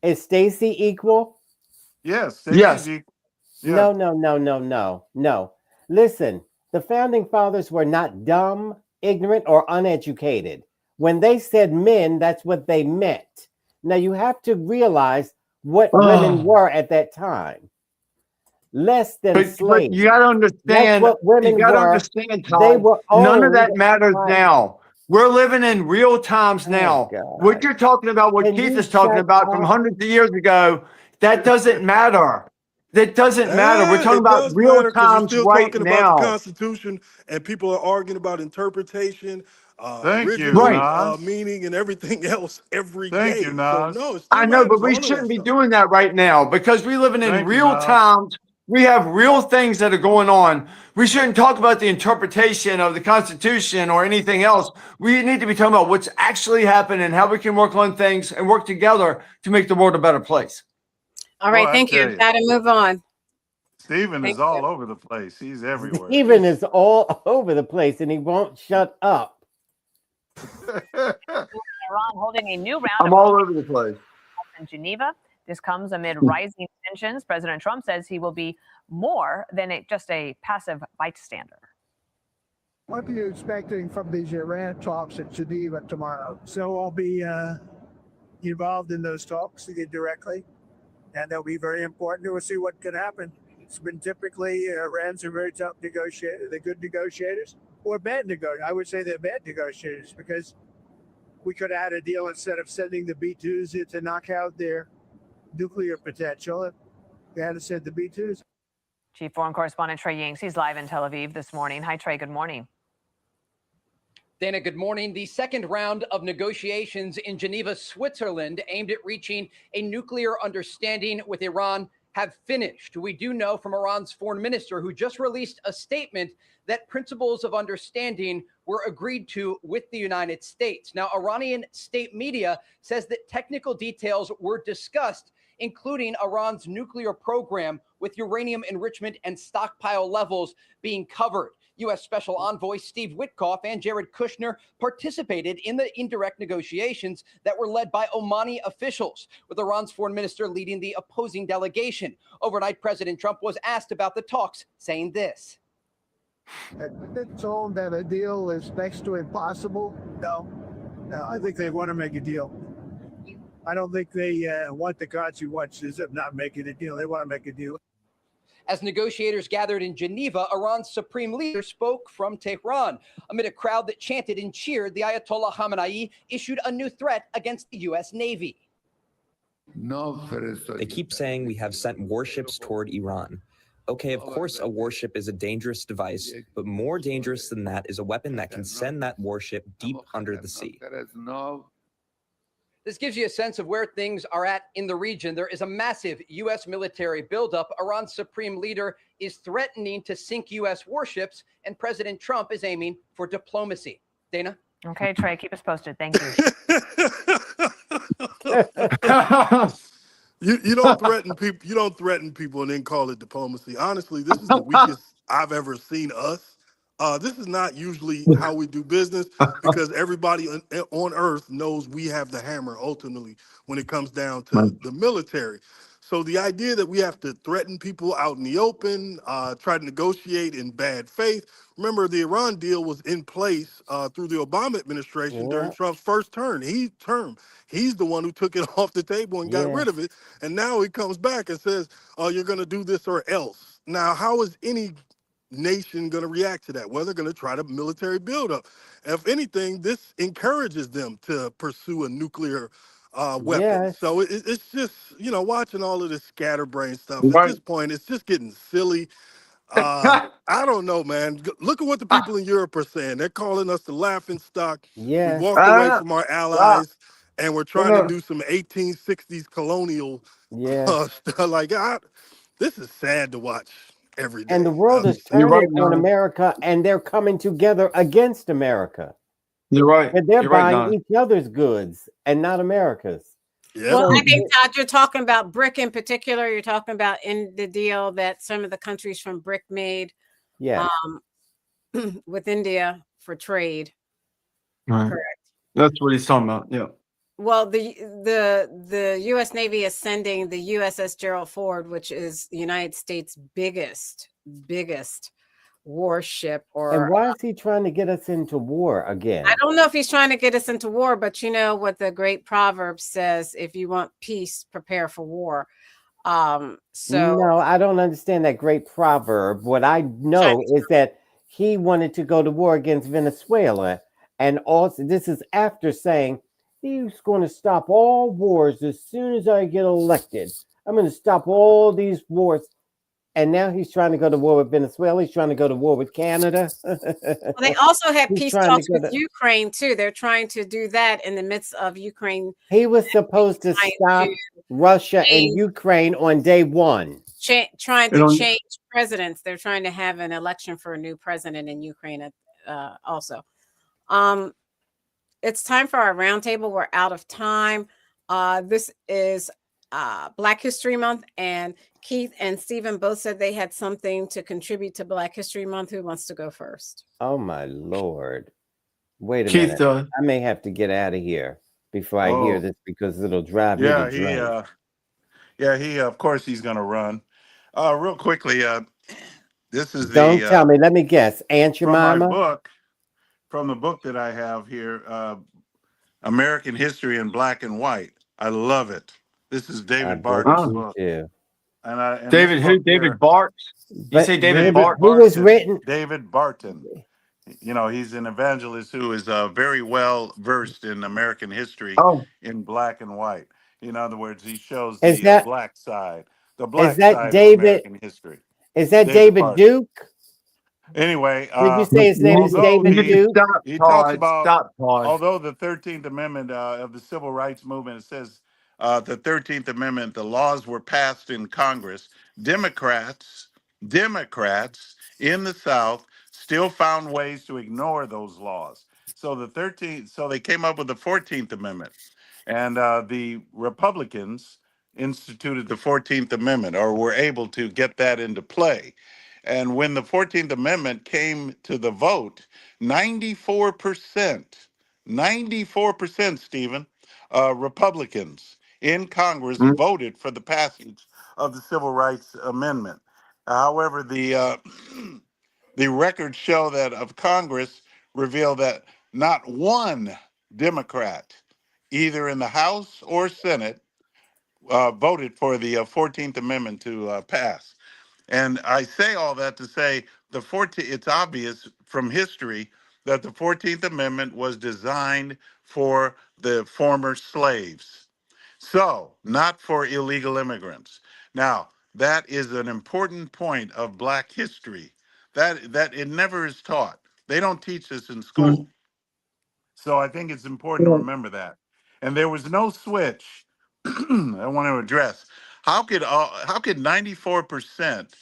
Is Stacy equal? Yes, Yes. Stacey's equal. Yeah. No. Listen, the founding fathers were not dumb, ignorant, or uneducated. When they said men, that's what they meant. Now you have to realize what women were at that time. Less than But slaves. you got to That's understand. what women You got to were. understand, They Todd. were None of owned that matters by- now. We're living in real times now. What you're talking about, what Can Keith you is talking shut about from up? hundreds of years ago, that doesn't matter. That doesn't matter. We're talking It about does real matter because we're times still right talking about the now. Constitution, and people are arguing about interpretation, Thank you, original Nas. meaning, and everything else every Thank day. you, So Nas. no, it still I know, but matters. we All of that shouldn't be stuff. doing that right now because we're living in Thank you, real Nas. times. We have real things that are going on. We shouldn't talk about the interpretation of the Constitution or anything else. We need to be talking about what's actually happening and how we can work on things and work together to make the world a better place. All right, Boy, I thank tell you. you. Got to move on. Stephen Thank is all you. over the place. He's everywhere. Stephen is all over the place and he won't shut up. Iran holding a new round I'm of all over the place. in Geneva. This comes amid rising tensions. President Trump says he will be more than just a passive bystander. What are you expecting from these Iran talks at Geneva tomorrow? So I'll be involved in those talks directly, and they'll be very important. We'll see what could happen. It's been typically Iran's a very tough negotiator. They're good negotiators or bad negotiators. I would say they're bad negotiators because we could have had a deal instead of sending the B-2s in to knock out their nuclear potential. We had to send the B-2s. Chief Foreign Correspondent Trey Yingst, he's live in Tel Aviv this morning. Hi, Trey. Good morning. Dana, good morning. The second round of negotiations in Geneva, Switzerland, aimed at reaching a nuclear understanding with Iran have finished. We do know from Iran's foreign minister, who just released a statement, that principles of understanding were agreed to with the United States. Now, Iranian state media says that technical details were discussed, including Iran's nuclear program, with uranium enrichment and stockpile levels being covered. U.S. Special Envoy Steve Witkoff and Jared Kushner participated in the indirect negotiations that were led by Omani officials, with Iran's foreign minister leading the opposing delegation. Overnight, President Trump was asked about the talks, saying this. It's told that a deal is next to impossible. No, I think they want to make a deal. I don't think they want the consequences of not making a deal. They want to make a deal. As negotiators gathered in Geneva, Iran's supreme leader spoke from Tehran. Amid a crowd that chanted and cheered, the Ayatollah Khamenei issued a new threat against the U.S. Navy. They keep saying we have sent warships toward Iran. Okay, of course, a warship is a dangerous device, but more dangerous than that is a weapon that can send that warship deep under the sea. This gives you a sense of where things are at in the region. There is a massive U.S. military buildup. Iran's supreme leader is threatening to sink U.S. warships, and President Trump is aiming for diplomacy. Dana? Okay, Trey, keep us posted. Thank you. You don't threaten people. You don't threaten people and then call it diplomacy. Honestly, this is the weakest I've ever seen us. This is not usually how we do business, because everybody on earth knows we have the hammer ultimately when it comes down to the military. So the idea that we have to threaten people out in the open, try to negotiate in bad faith. Remember, the Iran deal was in place through the Obama administration during Trump's first term. He's the one who took it off the table and got rid of it. And now he comes back and says, "Oh, you're going to do this or else." Now, how is any nation going to react to that? Well, they're going to try to military buildup. If anything, this encourages them to pursue a nuclear weapon. So it's just, watching all of this scatterbrain stuff. At this point, it's just getting silly. I don't know, man. Look at what the people in Europe are saying. They're calling us the laughing stock. We walked away from our allies, and we're trying to do some 1860s colonial stuff. Like, this is sad to watch every day. And the world is turning on America, and they're coming together against America. You're right. And they're You're right, buying Don. each other's goods and not America's. Well, I think, Todd, you're talking about BRIC in particular. You're talking about in the deal that some of the countries from BRIC made with India for trade. Right. Correct. That's what he's talking about. Yeah. Well, the U.S. Navy is sending the USS Gerald Ford, which is the United States' biggest warship. And why is he trying to get us into war again? I don't know if he's trying to get us into war, but you know what the great proverb says: if you want peace, prepare for war. No, I don't understand that great proverb. What I know is that he wanted to go to war against Venezuela, and also this is after saying he's going to stop all wars as soon as I get elected. I'm going to stop all these wars. And now he's trying to go to war with Venezuela. He's trying to go to war with Canada. Well, they also had peace talks with Ukraine, too. They're trying to do that in the midst of Ukraine. He was supposed to stop Russia and Ukraine on day one. Trying to change presidents. They're trying to have an election for a new president in Ukraine also. It's time for our roundtable. We're out of time. This is Black History Month, and Keith and Stephen both said they had something to contribute to Black History Month. Who wants to go first? Oh my Lord. Wait a Keith, minute. I may have to get out of here before I hear this, because it'll drive me to drink. He of course he's gonna run. Real quickly, this is Don't tell me, let me guess. Aunt Jemima? From the book that I have here, American History in Black and White. I love it. This is David Barton's book. And David who? David Bart? You say David Bart? Who was written? David Barton. You know, he's an evangelist who is very well versed in American history in black and white. In other words, he shows the black side, the black side of American history. Is that David Duke? Anyway, Did you say his name is although David Duke? he talks about, Stop, Todd. although the 13th Amendment of the Civil Rights Movement, it says the 13th Amendment, the laws were passed in Congress. Democrats in the South still found ways to ignore those laws. So they came up with the 14th Amendment, and the Republicans instituted the 14th Amendment, or were able to get that into play. And when the 14th Amendment came to the vote, 94%, Stephen, Republicans in Congress voted for the passage of the Civil Rights Amendment. However, the records show that of Congress reveal that not one Democrat, either in the House or Senate, voted for the 14th Amendment to pass. And I say all that to say it's obvious from history that the 14th Amendment was designed for the former slaves. So, not for illegal immigrants. Now, that is an important point of Black history that it never is taught. They don't teach this in school. So I think it's important to remember that. And there was no switch. I want to address how could 94%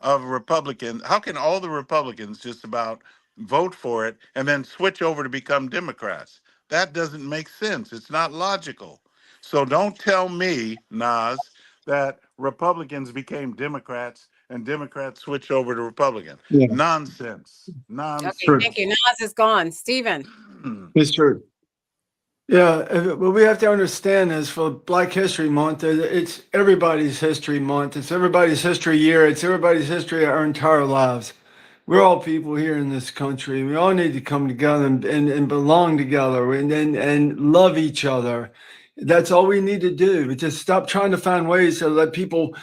of Republicans, how can all the Republicans just about vote for it and then switch over to become Democrats? That doesn't make sense. It's not logical. So don't tell me, Nas, that Republicans became Democrats and Democrats switched over to Republican. Yeah. Nonsense. Okay, Nonsense. thank you. Nas is gone. Stephen. It's true. Yeah, what we have to understand is for Black History Month, it's everybody's history month. It's everybody's history year. It's everybody's history of our entire lives. We're all people here in this country. We all need to come together and belong together and love each other. That's all we need to do. Just stop trying to find ways to let people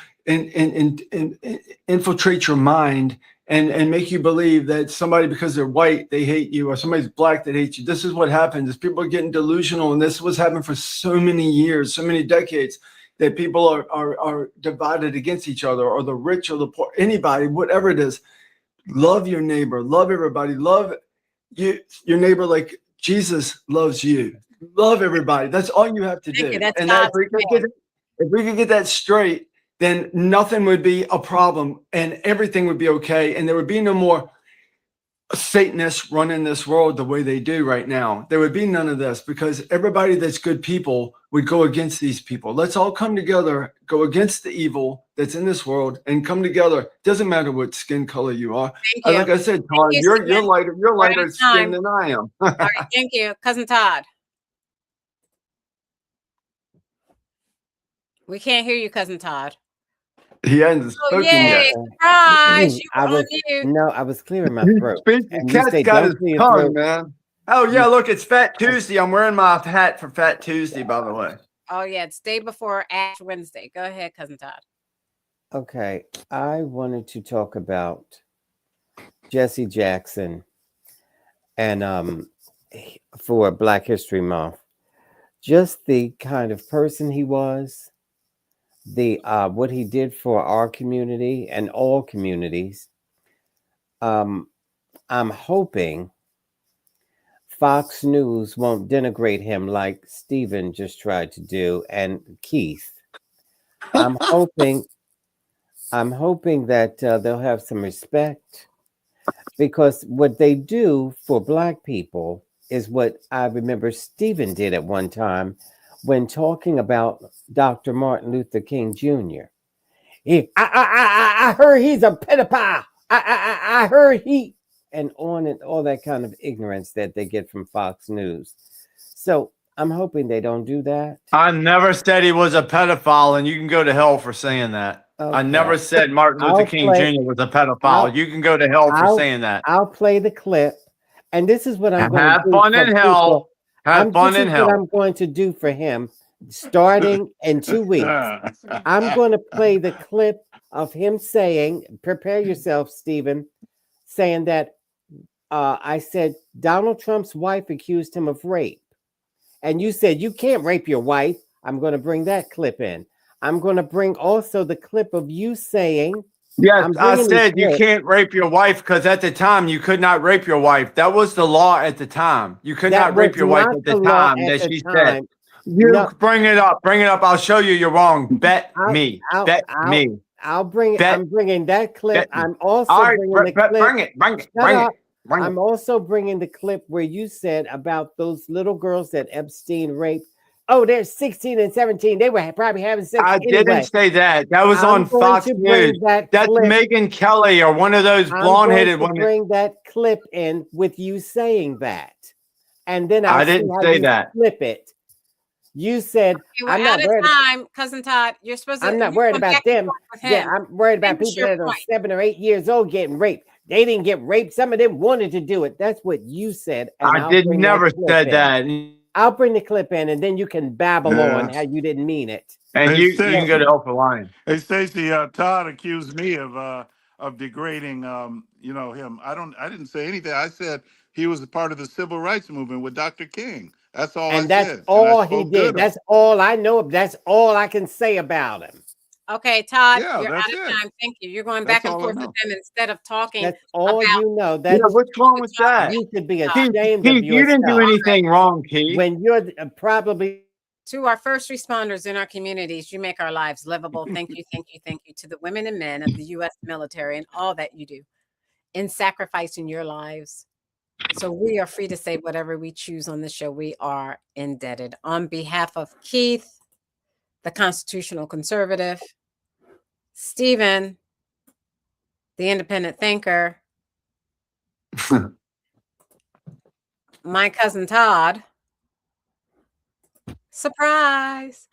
infiltrate your mind and make you believe that somebody, because they're white, they hate you, or somebody's black that hates you. This is what happens. Is people are getting delusional, and this was happening for so many years, so many decades, that people are divided against each other, or the rich or the poor, anybody, whatever it is. Love your neighbor, love everybody, love your neighbor like Jesus loves you. Love everybody. That's all you have to do. you. That's And God's if we could get that straight, then nothing would be a problem and everything would be okay. And there would be no more Satanists running this world the way they do right now. There would be none of this, because everybody that's good people would go against these people. Let's all come together, go against the evil that's in this world, and come together. Doesn't matter what skin color you are. Thank you. Like I said, Todd, you, you're Stephen. lighter We're out of skin time. than I am. All right, thank you. Cousin Todd. We can't hear you, Cousin Todd. He hasn't spoken yay, yet. surprise! You were on mute. I was clearing my throat. The cat's got his tongue, man. Oh, yeah, look, it's Fat Tuesday. I'm wearing my hat for Fat Tuesday, by the way. Oh, yeah, it's day before Ash Wednesday. Go ahead, Cousin Todd. Okay, I wanted to talk about Jesse Jackson and for Black History Month. Just the kind of person he was, the what he did for our community and all communities. I'm hoping Fox News won't denigrate him like Stephen just tried to do, and Keith. I'm hoping that they'll have some respect, because what they do for Black people is what I remember Stephen did at one time when talking about Dr. Martin Luther King Jr. I heard he's a pedophile. I heard he, and on and all that kind of ignorance that they get from Fox News. So I'm hoping they don't do that. I never said he was a pedophile, and you can go to hell for saying that. Okay. I never said Martin Luther King Jr. was a pedophile. You can go to hell for saying that. I'll play the clip, and this is what I'm going to do. Have fun in hell. Have fun in hell. What I'm going to do for him starting in 2 weeks. I'm going to play the clip of him saying, prepare yourself, Stephen, saying that I said Donald Trump's wife accused him of rape. And you said, you can't rape your wife. I'm going to bring that clip in. I'm going to bring also the clip of you saying Yes, I'm I bringing the said you clip. can't rape your wife because at the time you could not rape your wife. That was the law at the time. You could That not rape was your wife not at the the law time at that the she said. time. You No, bring it up. Bring it up. I'll show you you're wrong. Bet I'll, me. I'll, Bet I'll, me. I'll bring it. Bet. I'm bringing that clip. Bet me. I'm also All right, bringing the clip. bring it. Bring it. Shut Bring up. it. Bring it. I'm also bringing the clip where you said about those little girls that Epstein raped. Oh, they're 16 and 17. They were probably having sex I anyway. didn't say that. That was I'm on going Fox to News. bring that That's clip. Megyn Kelly or one of those I'm going blonde-headed to women. bring that clip in with you saying that. And then I'll I see didn't how say you that. flip it. You said, Okay, we're I'm out not of worried. time, cousin Todd. You're supposed to. I'm not You're worried going about back and them. forth with Yeah, him. I'm worried about Finish people your that are point. 7 or 8 years old getting raped. They didn't get raped. Some of them wanted to do it. That's what you said. And I I'll did bring never that clip said in. that. I'll bring the clip in, and then you can babble Yeah. on how you didn't mean it. And Hey, you can go to Stacey. Help the Line. Hey, Stacey. Todd accused me of degrading, him. I didn't say anything. I said he was a part of the civil rights movement with Dr. King. That's all I And that's said, and I all he spoke good did. of him. That's all I know. That's all I can say about him. Okay, Todd, Yeah, you're that's out of it. time. Thank you. You're going That's back and all I forth with know. them instead of talking That's all about. you know. Yeah, That's what's wrong with that? you should be Todd. ashamed of Keith, you didn't do yourself anything wrong, Keith. when you're probably. To our first responders in our communities, you make our lives livable. Thank you, thank you, thank you. To the women and men of the U.S. military and all that you do in sacrificing your lives. So we are free to say whatever we choose on the show. We are indebted. On behalf of Keith, the constitutional conservative, Stephen, the independent thinker, my cousin Todd, surprise.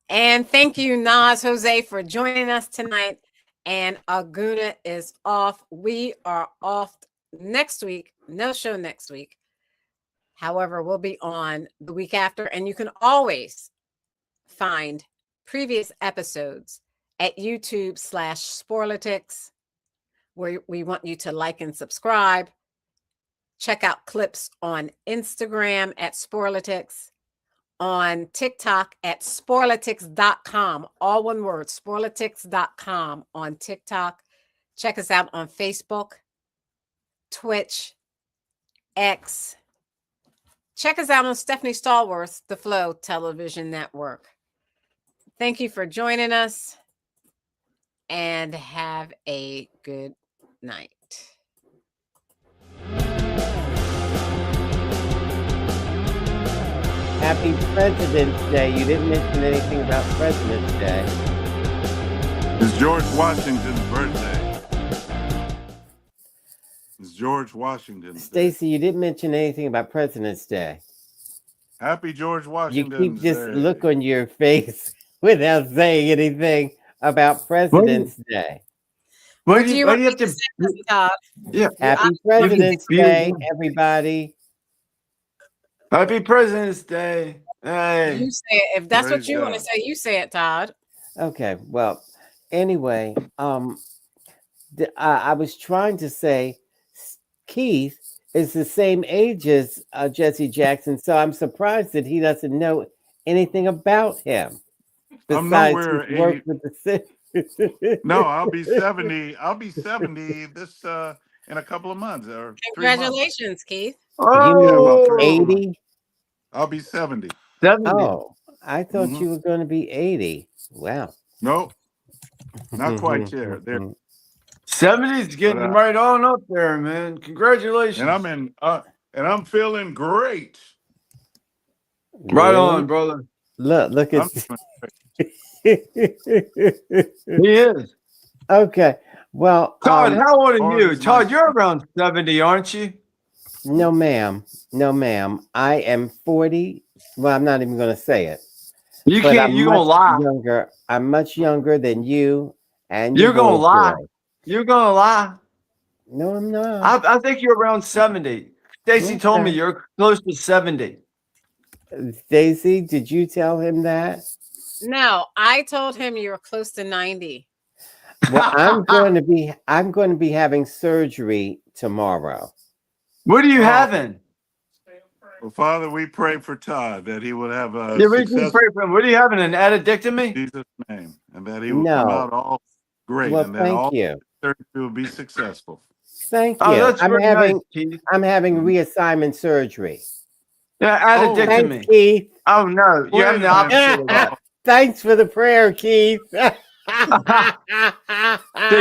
And thank you, Nas Jose, for joining us tonight. And Aguna is off. We are off next week. No show next week. However, we'll be on the week after. And you can always find previous episodes at YouTube/Sporlitiks, where we want you to like and subscribe. Check out clips on Instagram at Sporlitiks, on TikTok at Sporlitiks.com, all one word, Sporlitiks.com on TikTok. Check us out on Facebook, Twitch, X. Check us out on Stephanie Stallworth's The Flow Television Network. Thank you for joining us and have a good night. Happy President's Day. You didn't mention anything about President's Day. It's George Washington's birthday. It's George Washington's Day. Stacey, you didn't mention anything about President's Day. Happy George You Washington's keep this Day. look on your face without saying anything about President's Day. What do you want me to say, Cousin Todd? Yeah. Happy President's Day, everybody. Happy President's Day. Hey. You say it. If that's what Praise you want to God. say, you say it, Todd. Okay, well, anyway, I was trying to say Keith is the same age as Jesse Jackson, so I'm surprised that he doesn't know anything about him. I'm Besides nowhere his work 80. with the No, I'll be 70. I'll be 70 this in a couple of months or 3 months. Congratulations, Keith. You mean about 3 80? I'll be 70. 70. Oh, I thought you were going to be 80. Wow. Nope. Not quite yet. There. 70's getting But, right on up there, man. Congratulations. And I'm feeling great. Right Really? on, brother. Look at He is. Okay. Well, Todd, how old are you? is Todd, my- you're around 70, aren't you? no, ma'am. No, ma'am. I am 40. Well, I'm not even going to say it. You But can't. I'm You gonna much lie. younger. I'm much younger than you and You're your gonna boy lie. toy. You're gonna lie. No, I'm not. I think you're around 70. Stacy told me Okay. you're close to 70. Stacy, did you tell him that? No, I told him you were close to 90. Well, I'm going to be having surgery tomorrow. What are you having? Well, Father, we pray for Todd that he would have a Yeah, we can successful pray for him. What are you having? An addictomy? in Jesus' name, and that he will come No. out all great, Well, and that thank all you. 2032 will be successful. Thank Oh, you. that's I'm very having nice, Keith. I'm having reassignment surgery. Yeah, Oh, addicted Thanks, me. Keith. Oh no, you're Wait having the a minute. opposite of that. Thanks for the prayer, Keith. So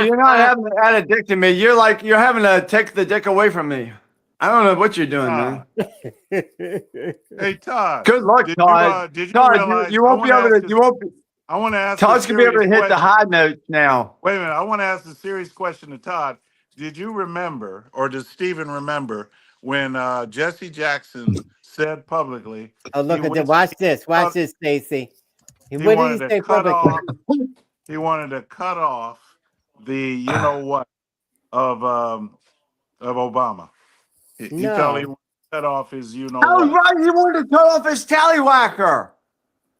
you're not having to add a dick to me. You're having to take the dick away from me. I don't know what you're doing, man. Hey, Todd. Good luck, Todd. Did you Todd, realize? you won't be able to. You won't. I want to ask. Todd's gonna be able to hit the high notes now. Wait a minute. I want to ask a serious question to Todd. Did you remember, or does Stephen remember, when Jesse Jackson said publicly? Oh, look he at that. wished- Watch this, Stacy. He What wanted did he to say cut publicly? off. He wanted to cut off the you know what of Obama. He felt he No. wanted to cut off his you know Oh, what. right. You wanted to cut off his tallywhacker.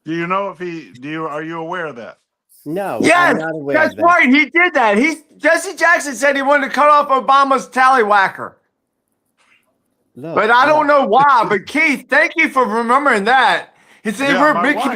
Do you know if he? Are you aware of that? No, Yes, I'm not aware that's of that. right. He did that. Jesse Jackson said he wanted to cut off Obama's tallywhacker. Look, But I don't know why. But Keith, thank you for remembering that. He said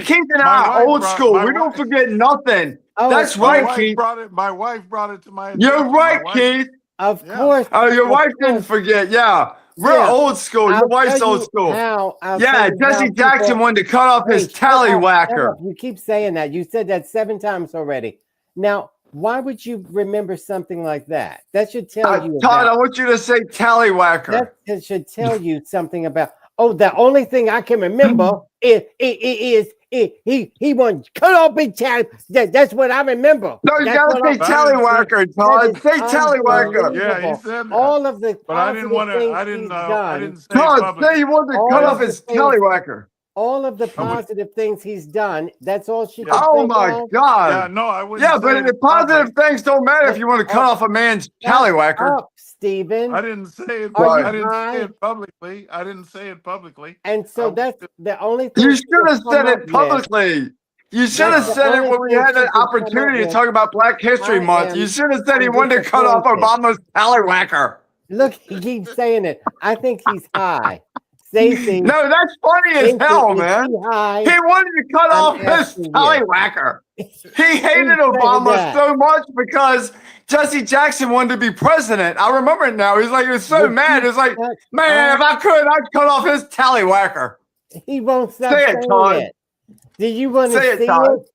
Keith and I are old school. We don't forget nothing. That's right, Keith. My wife brought it to my attention. You're right, Keith. Of course. Oh, your of wife course. didn't forget. Yeah. We're old school. Your I'll wife's tell old you school. how- I'll Yeah, tell you how Jesse Jackson people- wanted to cut off Hey, his shut up, shut tallywhacker. up. You keep saying that. You said that 7 times already. Now, why would you remember something like that? That should tell you. Todd, about, I want you to say tallywhacker. that should tell you something about. Oh, the only thing I can remember is he wanted to cut off his tally. That's what I remember. No, you That's gotta what say tallywhacker, Todd. Say tallywhacker. Yeah, he said that. All of the But I didn't positive want to. things I didn't he's know. I done. didn't say Todd, publicly. say you wanted to All cut of off the his things- tallywhacker. All of the positive things he's done. That's all she could Oh think my of. God. Yeah, no, I wouldn't. Yeah, say but it the in public. positive things don't matter if you want to cut off a man's tallywhacker. Up, Stephen. I didn't say it. Are you I didn't high? say it publicly. I didn't say it publicly. And so that's the only thing. You should have come said up it with. publicly. You should have That's the said it only when we thing had she an could come up opportunity to with. talk about Black History I Month. am- You should have said he I'm wanted to cut off disappointed. Obama's tallywhacker. Look, he keeps saying it. I think he's high. Stacy. No, that's funny as Stacy, hell, is man. he high? He wanted to cut I'm off his asking you. tallywhacker. He hated Who said Obama that? so much because Jesse Jackson wanted to be president. I remember it now. He's like, he was so But mad. you- It's like, that's- man, if I could, I'd cut off his tallywhacker. He won't stop Say it, saying Todd. it. Do you want to Say it, see Todd. it?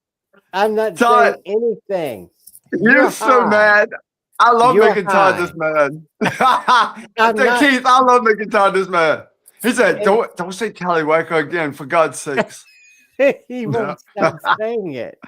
I'm not Todd. saying anything. You're so high. mad. I love You're making Todd high. this mad. I'm not- Keith, I love making Todd this mad. He said, don't say tallywhacker again, for God's sakes. He won't stop saying it.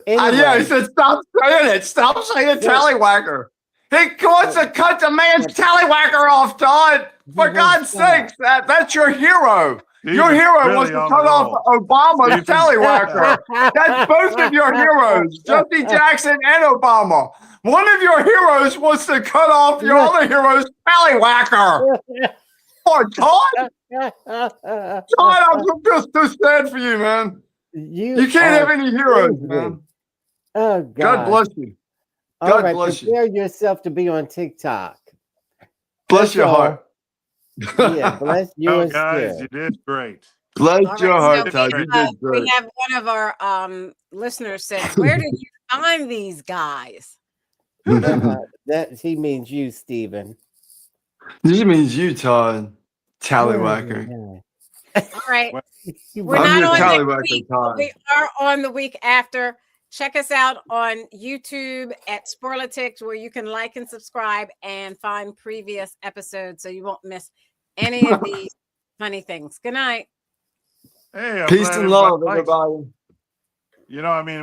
Yeah, Anyway, he said, stop saying it. Stop saying tallywhacker. He wants to cut the man's tallywhacker off, Todd. For won't God's stop. sakes, that's your hero. Your Stephen's hero really wants to on cut the off roll. Obama's Stephen's- tallywhacker. That's both of your heroes, Jesse Jackson and Obama. One of your heroes wants to cut off your other hero's tallywhacker. Oh, Todd, I'm just so sad for you, man. You can't have any heroes, man. Oh God. God bless you. All God right, bless you. prepare yourself to be on TikTok. Bless your all. heart. Yeah, bless you Oh, and guys, Stu. you did great. Bless All your right, heart, so Todd. You did great. we have one of our listeners said, "Where did you find these guys?" That he means you, Stephen. This means you, Todd. Tallywhacker. All right, we're I'm not your on next tallywhacker, week. Todd. We are on the week after. Check us out on YouTube at Sporlitiks, where you can like and subscribe and find previous episodes so you won't miss any of these funny things. Good night. Hey, I'm Peace glad and love, everybody likes it. everybody. You know, I mean.